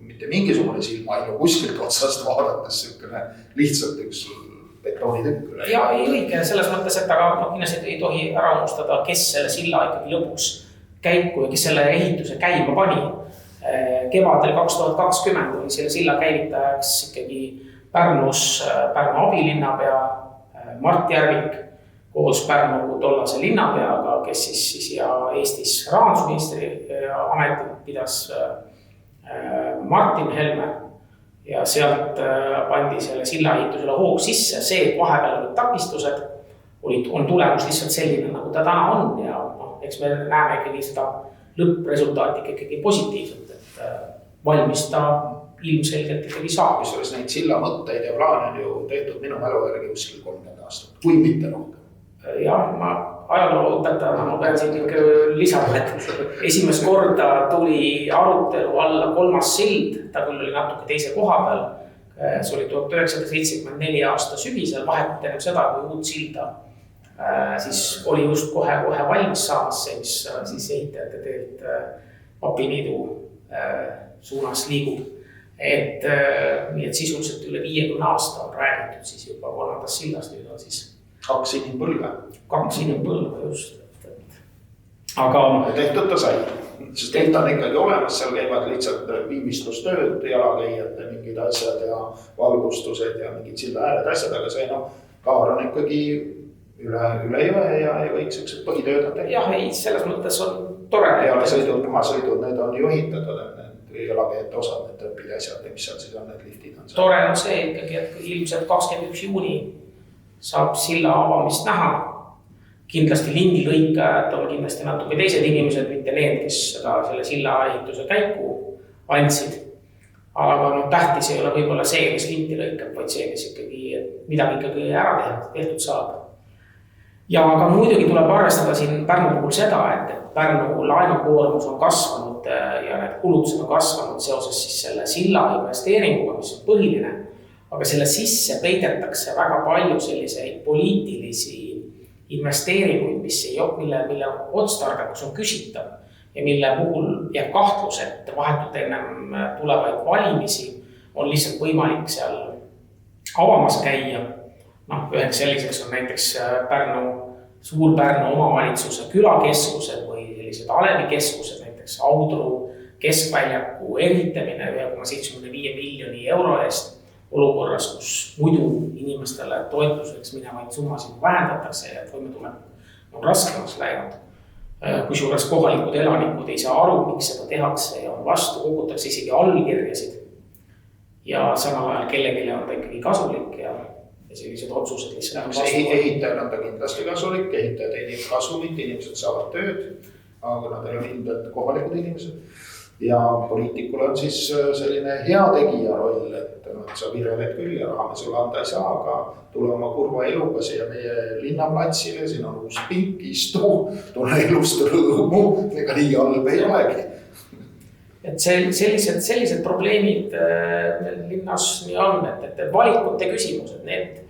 mitte mingisugune silmailu kuskilt otsast vaadates lihtsalt üks betoonitükk üle. Ja ei õige selles mõttes, et aga kindlasti ei tohi ära unustada, kes selle silla ikkagi lõpuks käiku ja kes selle ehituse käima pani. Kevadel 2020 oli selle silla käivitajaks ikkagi Pärnus Pärnu abilinnapea Mart Järvik koos Pärnu tollase linnapeaga, kes siis ja Eestis rahandusministri ametit pidas Martin Helme. Ja sealt pandi selle silla ehitusele hoog sisse, see, et vahepeal olid takistused, on tulemus lihtsalt selline, nagu ta täna on ja eks me näeme ikkagi seda lõppresultaati ikkagi positiivselt, et valmis ta ilmselgelt ikkagi saab. Mis oleks neid silla mõtteid ja plaane on ju tehtud minu mälu järgi kuskil 30 aastat, kui mitte rohkem. Jah, ma ajalooõpetajana ma pean siin ikka lisama, et esimest korda tuli arutelu alla 3. sild, ta küll oli natuke teise koha peal. See oli 1974 aasta sügisel, vahetult enne seda, kui uut silda siis oli just kohe valmis saamas see, mis siis ehitajate teelt Papiniidu suunas liigub. Et sisuliselt üle 50 aasta on räägitud siis juba 3. sillast, nüüd on siis 2 inimpõlve. 2 inimpõlve, just. Aga tehtud ta sai, sest teht on ikkagi olemas, seal käivad lihtsalt viimistlustööd, jalakäijate mingid asjad ja valgustused ja mingid silla ääled asjad, aga see kaar on ikkagi üle jõe ja võiks üks põhitööd on tehtud. Jah, ei, selles mõttes on tore. Pealesõidud, mahasõidud, need on juhitatud, need jalakäijate osad, need õpid asjad, mis seal siis on, need liftid on. Tore on see ikkagi, et ilmselt 21 juuni saab silla avamist näha. Kindlasti lindilõikajad on kindlasti natuke teised inimesed, mitte need, kes selle silla ehituse käiku andsid. Aga tähtis ei ole võib-olla see, kes linti lõikab, vaid see, kes ikkagi midagi ikkagi ära tehtud saab. Ja aga muidugi tuleb arvestada siin Pärnu puhul seda, et Pärnu laenukoormus on kasvanud ja need kulutused on kasvanud seoses siis selle silla investeeringuga, mis on põhiline. Aga selle sisse peidetakse väga palju selliseid poliitilisi investeeringuid, mille otstarbekus on küsitav ja mille puhul jääb kahtlus, et vahetult ennem tulevaid valimisi on lihtsalt võimalik seal avamas käia. Üheks selliseks on näiteks Suur-Pärnu omavalitsuse külakeskused või sellised alevikeskused, näiteks Audru keskväljaku ehitamine 1,75 miljoni euro eest olukorras, kus muidu inimestele toetuseks minevaid summasid vähendatakse ja toimetulek on raskemaks läinud. Kusjuures kohalikud elanikud ei saa aru, miks seda tehakse ja on vastu, kogutakse isegi allkirjasid ja samal ajal kellelegi on ta ikkagi kasulik ja sellised otsused lihtsalt vastu. Ehitajal on ta kindlasti kasulik, ehitaja teenib kasumit, inimesed saavad tööd, aga nad ei ole hindelt kohalikud inimesed. Ja poliitikul on siis selline hea tegija roll, et sa vireled küll ja raha me sulle anda ei saa, aga tule oma kurva eluga siia meie linnaplatsile, siin on uus pink, istu, tule elust rõõmu, ega nii halb ei olegi. Et sellised probleemid linnas nii on, et valikute küsimused, need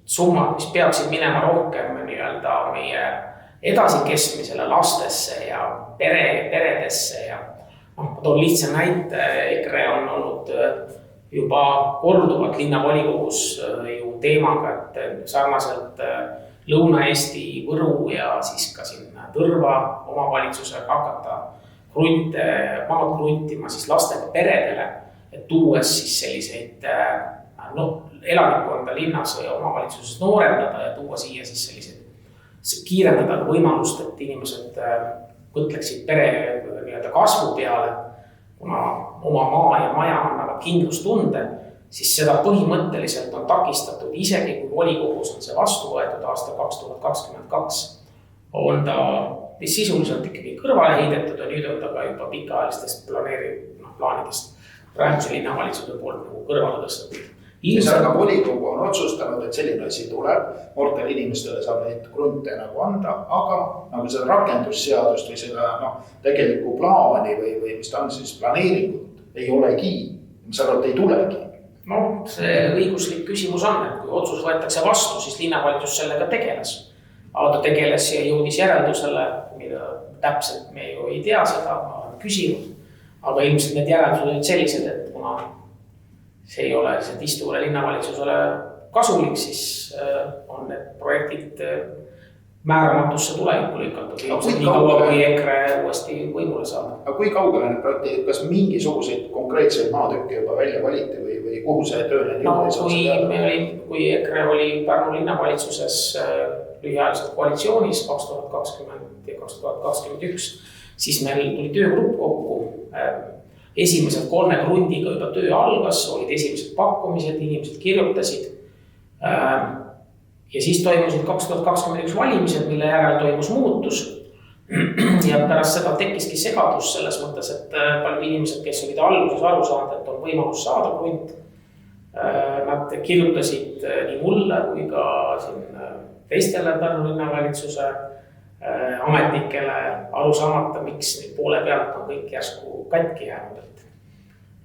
summad, mis peaksid minema rohkem nii-öelda meie edasikestmisele lastesse ja peredesse ja ma toon lihtsa näite, EKRE on olnud juba korduvalt linnavolikogus ju teemaga, et sarnaselt Lõuna-Eesti, Võru ja siis ka siin Tõrva omavalitsusega hakata maad kruntima siis lastega peredele, et tuues siis selliseid elanikkonda linnas või omavalitsuses noorendada ja tuua siia siis selliseid, kiirendada võimalust, et inimesed mõtleksid pere nii-öelda kasvu peale, kuna oma maa ja maja annavad kindlustunde, siis seda põhimõtteliselt on takistatud, isegi kui volikogus on see vastu võetud aastal 2022, on ta sisuliselt ikkagi kõrvale heidetud ja nüüd on ta ka juba pikaajalistest plaanidest praeguse linnavalitsuse poolt nagu kõrvale tõstetud. Aga volikogu on otsustanud, et selline asi tuleb, noortele inimestele saab neid krunte nagu anda, aga nagu seda rakendusseadust või seda tegelikku plaani või mis ta on siis planeeringut ei olegi, mis arvad, ei tulegi. See õiguslik küsimus on, et kui otsus võetakse vastu, siis linnavalitsus sellega tegeles. Aga ta tegeles ja jõudis järeldusele, mida täpselt me ju ei tea seda, ma olen küsinud. Aga ilmselt need järeldused olid sellised, et kuna see ei ole lihtsalt istuvale linnavalitsusele kasulik, siis on need projektid määramatusse tulevikku lükatud. Ilmselt nii kaua, kui EKRE uuesti võimule saab. Aga kui kaugele need projektid, kas mingisuguseid konkreetseid maatükke juba välja valiti või kuhu see töö need jõudis? Kui EKRE oli Pärnu linnavalitsuses lühiajaliselt koalitsioonis 2020 ja 2021, siis meil tuli töögrupp kokku. Esimesed 3 krundiga juba töö algas, olid esimesed pakkumised, inimesed kirjutasid. Ja siis toimusid 2021 valimised, mille järel toimus muutus. Ja pärast seda tekkiski segadus selles mõttes, et paljud inimesed, kes olid alguses aru saanud, et on võimalus saada krunt, nad kirjutasid nii mulle kui ka teistele Pärnu linnavalitsuse ametnikele aru saamata, miks nüüd poole pealt on kõik järsku katki jäänud.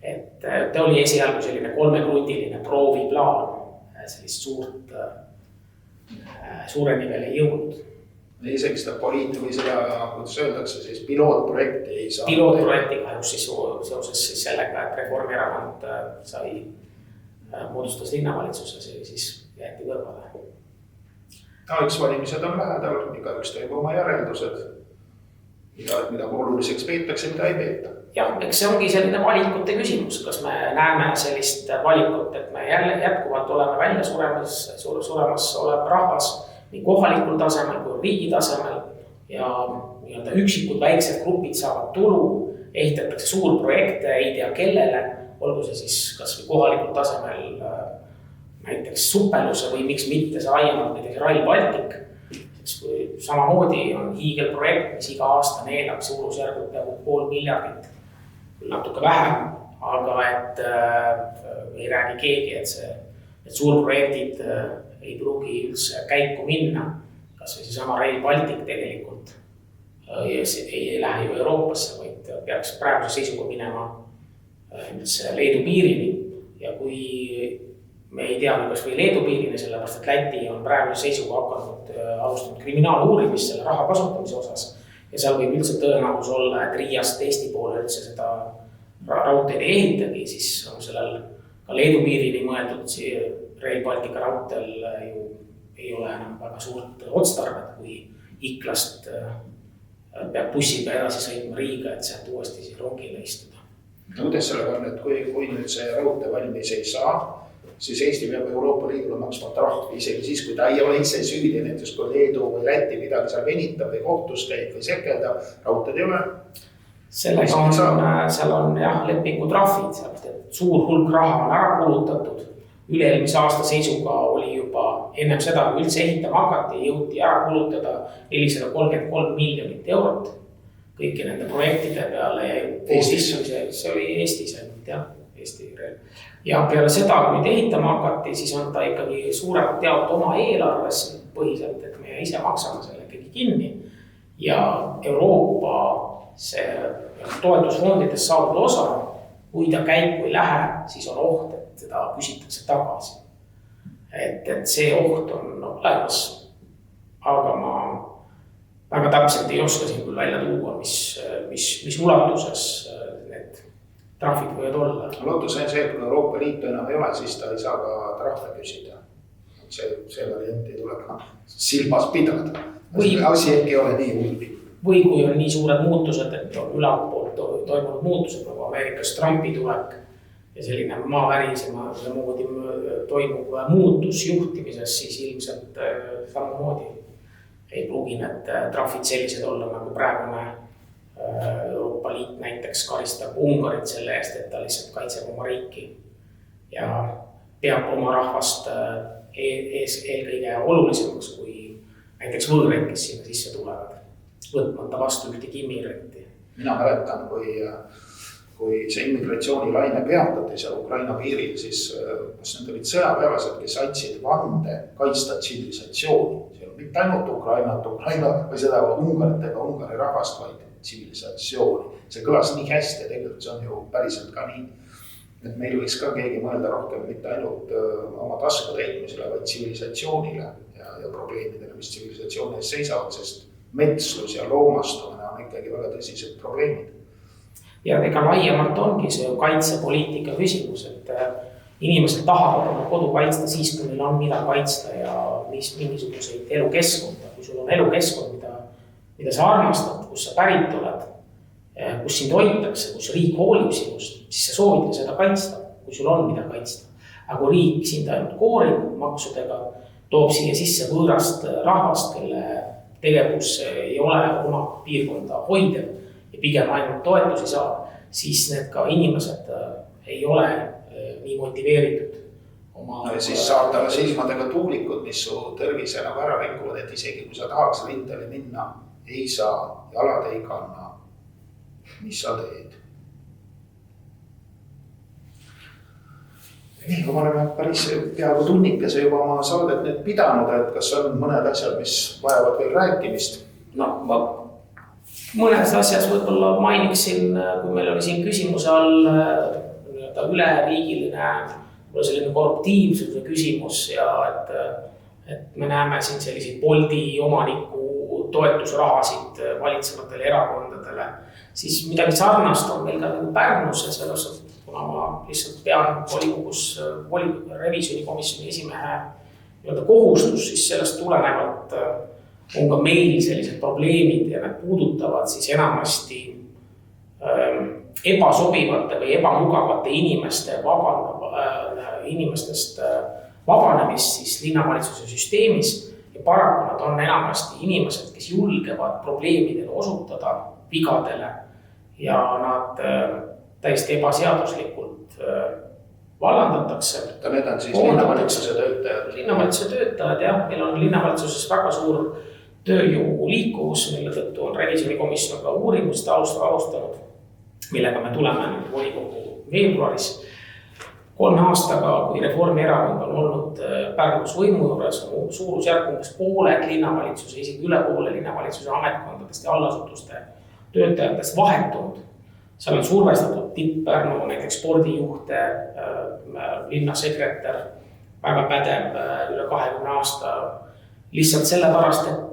Et ta oli esialgu selline 3-krundiline prooviplaan, sellist suureni veel ei jõudnud. Isegi seda või seda, kuidas öeldakse, siis pilootprojekti ei saa. Pilootprojektiga just seoses sellega, et Reformierakond moodustas linnavalitsuses ja siis jäeti kõrvale. Eks valimised on lähedal, igaüks teeb oma järeldused, mida oluliseks peetakse, mida ei peeta. Jah, eks see ongi selline valikute küsimus, kas me näeme sellist valikut, et me jätkuvalt oleme välja suremas olev rahvas nii kohalikul tasemel kui riigi tasemel ja üksikud väiksed grupid saavad tulu, ehitatakse suur projekte, ei tea kellele, olgu see siis kas või kohalikul tasemel näiteks Supeluse või miks mitte see laiemalt näiteks Rail Baltic. Samamoodi on hiigelprojekt, mis iga aasta neelab suurusjärgult peaaegu 500 miljardit, natuke vähem, aga et ei räägi keegi, et suurprojektid ei pruugi üldse käiku minna, kas või see sama Rail Baltic tegelikult ei lähe ju Euroopasse, vaid peaks praeguse seisuga minema Leedu piirini ja kui me ei tea, kas või Leedu piirini, sellepärast, et Läti on praeguse seisuga hakanud alustanud kriminaaluurimist selle raha kasutamise osas ja seal võib üldse tõenäosus olla, et Riiast Eesti poole üldse seda raudteed ei ehitagi, siis on sellel ka Leedu piirini mõeldud Rail Baltica raudteel ju ei ole enam väga suurt otstarbet, kui Iklast peab bussiga edasi sõitma Riiga, et sealt uuesti siis rongile istuda. Kuidas sellega on, et kui nüüd see raudtee valmis ei saa, siis Eesti peab Euroopa Liidule maksma trahvi, isegi siis, kui ta ei ole ise süüdi, näiteks kui Leedu või Läti midagi seal venitab või kohtus käib või sekeldab, raudteed ei ole. Seal on jah, lepingu trahvid, suur hulk raha on ära kulutatud. Üle-eelmise aasta seisuga oli juba ennem seda, kui üldse ehitama hakati, jõuti ära kulutada 433 miljonit eurot kõiki nende projektide peale. See oli Eestis ainult, jah, Eesti reel. Ja peale seda, kui nüüd ehitama hakati, siis on ta ikkagi suuremat teavet oma eelarves põhiselt, et me ise maksame selle kõigi kinni. Ja Euroopa see toetusfondidest saadud osa, kui ta käiku ei lähe, siis on oht, et seda küsitakse tagasi. et see oht on olemas. Aga ma väga täpselt ei oska siin küll välja tuua, mis ulatuses need trahvid võivad olla. Lootus on see, et kui Euroopa Liitu enam ei ole, siis ta ei saa ka trahve küsida. See varianti tuleb silmas pidada. Asi ei ole nii hulli. Või kui on nii suured muutused, et on ülalpoolt toimunud muutused, nagu Ameerikas Trumpi tulek ja selline maavärisema moodi toimub muutus juhtimises, siis ilmselt samamoodi ei pruugi need trahvid sellised olla, nagu praegune Euroopa Liit näiteks karistab Ungarit selle eest, et ta lihtsalt kaitseb oma riiki ja peab oma rahvast eelkõige olulisemaks kui näiteks võõreid, kes sinna sisse tulevad, võtmata vastu ühtegi immigranti. Mina mäletan, kui see immigratsioonilaine peatati seal Ukraina piiril, siis kus need olid sõjaväelased, kes andsid vande kaitsta tsivilisatsiooni. Mitte ainult Ukrainat või seda Ungarit ega Ungari rahvast, vaid tsivilisatsiooni. See kõlas nii hästi ja tegelikult see on ju päriselt ka nii. Et meil võiks ka keegi mõelda rohkem mitte ainult oma tasku täitmisele, vaid tsivilisatsioonile ja probleemidele, mis tsivilisatsiooni ees seisavad, sest metslus ja loomastumine on ikkagi väga tõsised probleemid. Ja ega laiemalt ongi see kaitsepoliitika küsimus, et inimesed tahavad oma kodu kaitsta siis, kui neil on mida kaitsta ja mingisuguseid elukeskkonda. Kui sul on elukeskkond, mida sa armastad, kus sa pärit oled, kus sind hoitakse, kus riik hoolib sinust, siis sa soovid seda kaitsta, kui sul on mida kaitsta. Aga kui riik sind ainult koorib maksudega, toob siia sisse võõrast rahvast, kelle tegevus ei ole oma piirkonda hoidev ja pigem ainult toetusi saab, siis need ka inimesed ei ole nii motiveeritud oma... Siis saab talle silmadega tuulikud, mis su tervise nagu ära rikuvad, et isegi kui sa tahaks rindele minna, ei saa, jalad ei kanna. Mis sa teed? Nii, kui me oleme päris peaaegu tunnikese juba oma saadet nüüd pidanud, et kas on mõned asjad, mis vajavad veel rääkimist? No, mõnes asjas võib-olla mainiksin, kui meil oli siin küsimuse all üleriigiline selline korruptiivsuse küsimus ja et me näeme siin selliseid Bolti omaniku toetusrahasid valitsevatele erakondadele, siis midagi sarnast on meil ka Pärnus ja selles, kuna ma lihtsalt pean volikogus revisjonikomisjoni esimehe kohustus, siis sellest tulenevalt on ka meil sellised probleemid ja need puudutavad siis enamasti ebasobivate või ebamugavate inimestest vabanemist siis linnavalitsuse süsteemis ja paraku nad on enamasti inimesed, kes julgevad probleemidele osutada vigadele ja nad täiesti ebaseaduslikult vallandatakse. Need on siis linnavalitsuse töötajad? Linnavalitsuse töötajad, jah. Meil on linnavalitsuses väga suur tööjõu liikuvus, mille tõttu on revisjonikomisjon ka uurimust alustanud, millega me tuleme nüüd volikogu veebruaris. 3 aastaga, kui Reformierakond on olnud Pärnus võimu juures, on suurusjärkumbes pooled linnavalitsuse, isegi üle poole linnavalitsuse ametkondadest ja allasutuste töötajatest vahetunud. Seal on survestatud Tipp-Pärnu, näiteks spordijuhte, linnasekretär, väga pädev üle 20 aasta. Lihtsalt sellepärast, et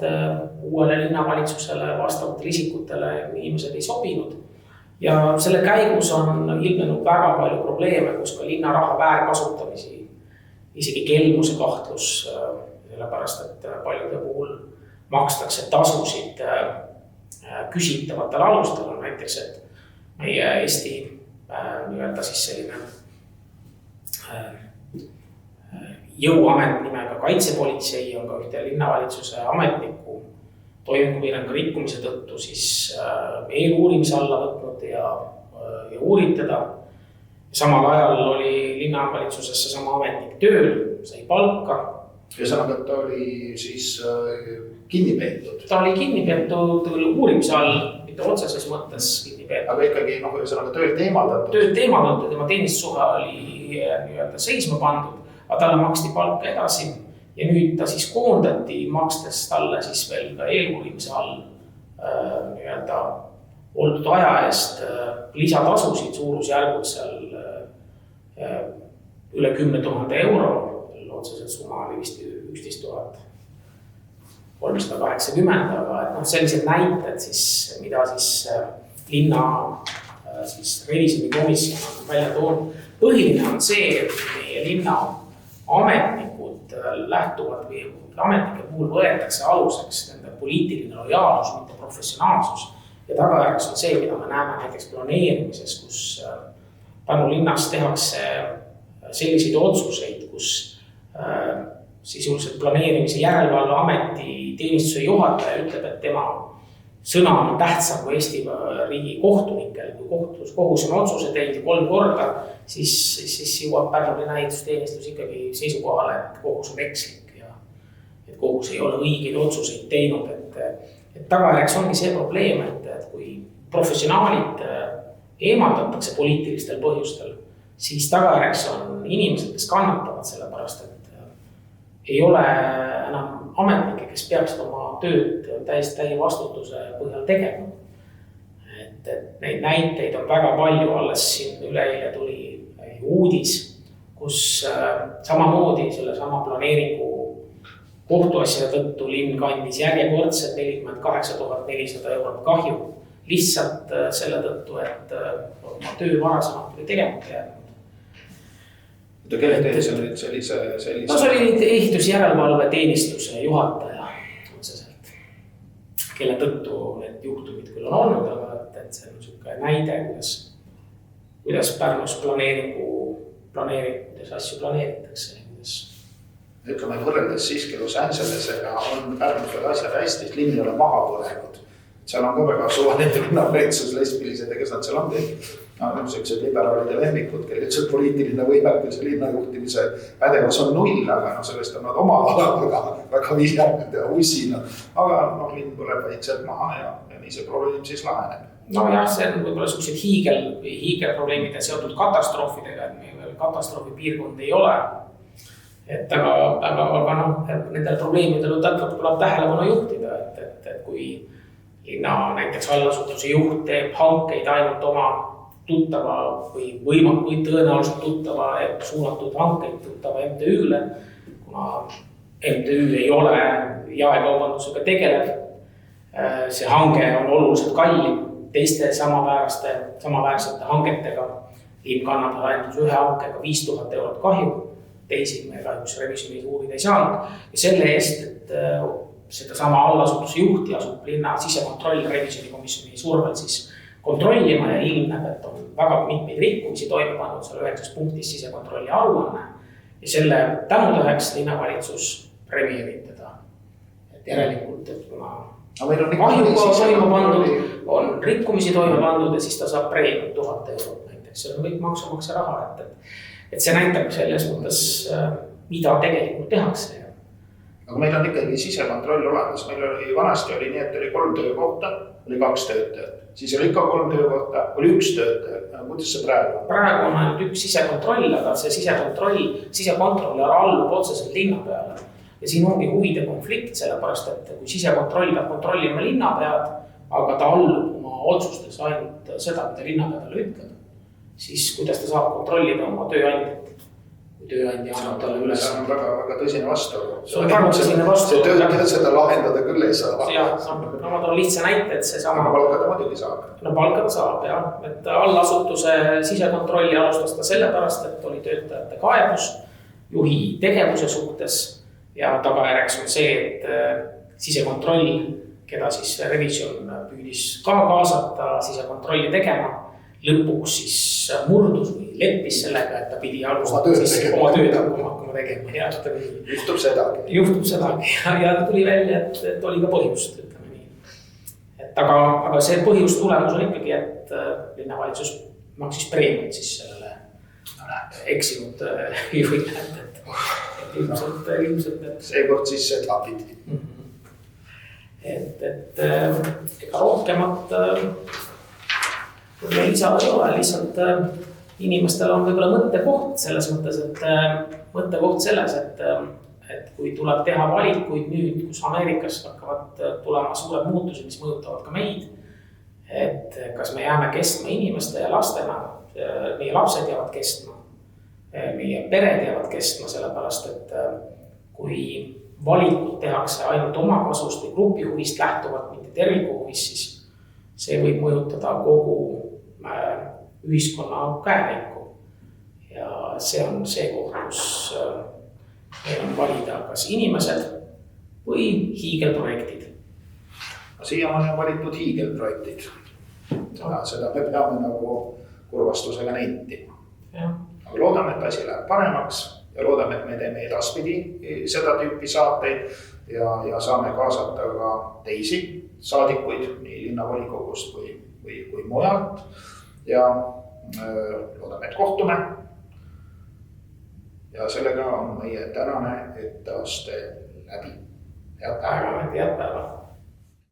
uuele linnavalitsusele vastavatele isikutele inimesed ei sobinud. Ja selle käigus on ilmnenud väga palju probleeme, kus ka linna raha väärkasutamisi, isegi kelmuse kahtlus, sellepärast, et paljude puhul makstakse tasusid küsitavatel alustel. On näiteks, et meie Eesti siis selline jõuamet nimega kaitsepolitsei on ka ühte linnavalitsuse ametniku toimingupiirangu rikkumise tõttu siis eeluurimise alla võtnud ja uuritada. Samal ajal oli linnavalitsuses seesama ametnik tööl, sai palka. Ühesõnaga, et ta oli siis kinni peetud? Ta oli kinni peetud uurimise all, mitte otseses mõttes kinni peetud. Aga ikkagi ühesõnaga töölt eemaldatud? Töölt eemaldatud, tema teenistussuhe oli seisma pandud, aga talle maksti palka edasi. Ja nüüd ta siis koondati, makstes talle siis veel ka eeluurimise all oldud aja eest lisatasusid suurusjärgud seal üle 10 000 euro otseselt summa oli vist 11 380, aga et sellised näited siis, mida siis linna siis revisjonikomisjon on välja toonud. Põhiline on see, et meie linna ametnikud lähtuvad või ametnike puhul võetakse aluseks nende poliitiline lojaalsus, mitte professionaalsus. Ja tagajärjeks on see, mida me näeme näiteks planeerimises, kus Pärnu linnas tehakse selliseid otsuseid, kus sisuliselt planeerimise järelevalve ameti teenistuse juhataja ütleb, et tema sõna on tähtsam kui Eesti riigi kohtunikel. Kui kohus on otsuse teinud 3 korda, siis jõuab Pärnu linna ehitusteenistus ikkagi seisukohale, et kohus on ekslik ja et kohus ei ole õigeid otsuseid teinud. Et tagajärjeks ongi see probleem, et kui professionaalid eemaldatakse poliitilistel põhjustel, siis tagajärjeks on inimesed, kes kannatavad selle pärast, et ei ole enam ametnikke, kes peaksid oma tööd täie vastutuse põhjal tegema. Et neid näiteid on väga palju, alles siin üleeile tuli uudis, kus samamoodi selle sama planeeringu kohtuasja tõttu linn kandis järjekordselt 48 400 eurot kahju. Lihtsalt selle tõttu, et oma töö varasemalt oli tegemata jäänud. Kelle teed see olid sellise? No see oli ehitusjärelevalve teenistuse juhataja otseselt, kelle tõttu need juhtumid küll on olnud, aga et see on niisugune näide, kuidas Pärnus planeerides asju planeeritakse. Ütleme, võrreldes siiski Los Angelesega on Pärnus veel asjad hästi, linn ei ole maha põlenud. Seal on ka väga suvalinde linnavalitsus, lesbilised ja kes nad seal on teinud. Sellised liberaalide lemmikud, kelle üldse poliitiline võimekus ja linnajuhtimise pädevus on 0, aga sellest on nad oma ala väga viljanud ja usinad. Aga linn tuleb vaikselt maha ja nii see probleem siis laheneb. No jah, see on võib-olla sellised hiigelprobleemid ja seotud katastroofidega, et meil katastroofi piirkond ei ole. Aga nendel probleemidel tuleb tähelepanu juhtida, et kui linna näiteks allasutuse juht teeb hankeid ainult oma tuttava või tõenäoliselt tuttava suunatud hankeid tuttava MTÜ-le, kuna MTÜ ei ole jaekaubandusega tegelev, see hange on oluliselt kallim teiste samaväärsete hangetega. Linn kannab ainult ühe hankega 5000 eurot kahju, teisi me kahjuks revisjoni uurida ei saanud. Ja selle eest, et seda sama allasutuse juhti asub linna sisekontroll revisjonikomisjoni survel siis kontrollima ja ilmneb, et on väga mitmeid rikkumisi toime pannud seal 9 punktis sisekontrolli aruanne. Ja selle tänutäheks linnavalitsus premeerib teda. Et järelikult, et kuna on rikkumisi toime pandud ja siis ta saab preemiat 1000 eurot näiteks. See on kõik maksumaksja raha, et see näitab selles mõttes, mida tegelikult tehakse. Aga meil on ikkagi sisekontroll olemas. Meil oli vanasti oli nii, et oli 3 töökohta, oli 2 töötajat. Siis oli ikka 3 töökohta, oli 1 töötaja. Kuidas see praegu on? Praegu on ainult 1 sisekontroll, aga see sisekontroll allub otseselt linna peale. Ja siin ongi huvide konflikt, sellepärast, et kui sisekontroll peab kontrollima linnapead, aga ta allub oma otsustes ainult seda, mida linnapeadale ütleb, siis kuidas ta saab kontrollida oma tööandjat? Tööandja annab talle üles. See on väga tõsine vastu. See on väga tõsine vastu. See töötaja seda lahendada küll ei saa. Jah, ma toon lihtsa näite, et see sama... Aga palkada muidugi saab. No palkada saab, jah. Et allasutuse sisekontrolli alustas ta sellepärast, et oli töötajate kaebus juhi tegevuse suhtes ja tagajärjeks on see, et sisekontroll, keda siis revisjon püüdis ka kaasata sisekontrolli tegema, lõpuks siis murdus või leppis sellega, et ta pidi alustada oma tööd hakkama tegema. Juhtub sedagi. Juhtub sedagi ja tuli välja, et oli ka põhjust, ütleme nii. Aga see põhjus tulemus on ikkagi, et linnavalitsus maksis preemiat siis sellele eksinud juhile. Ilmselt. Seekord siis seda pidi. Et ega rohkemat lisa ei ole, lihtsalt inimestel on võib-olla mõttekoht selles mõttes, et kui tuleb teha valikuid nüüd, kus Ameerikas hakkavad tulema suured muutused, mis mõjutavad ka meid, et kas me jääme kestma inimeste ja lastena, meie lapsed jäävad kestma meie pered jäävad kestma, sellepärast et kui valikud tehakse ainult oma kasust või grupi huvist lähtuvalt, mitte terviku huvist, siis see võib mõjutada kogu ühiskonna käekäiku. Ja see on see koht, kus meil on valida kas inimesed või hiigelprojektid. Siiamaani on valitud hiigelprojektid. Seda me peame nagu kurvastusega nentima. Aga loodame, et asi läheb paremaks ja loodame, et me teeme edaspidi seda tüüpi saateid ja saame kaasata ka teisi saadikuid nii linnavolikogust või mujalt. Ja loodame, et kohtume. Ja sellega on meie tänane etteaste läbi. Head päeva.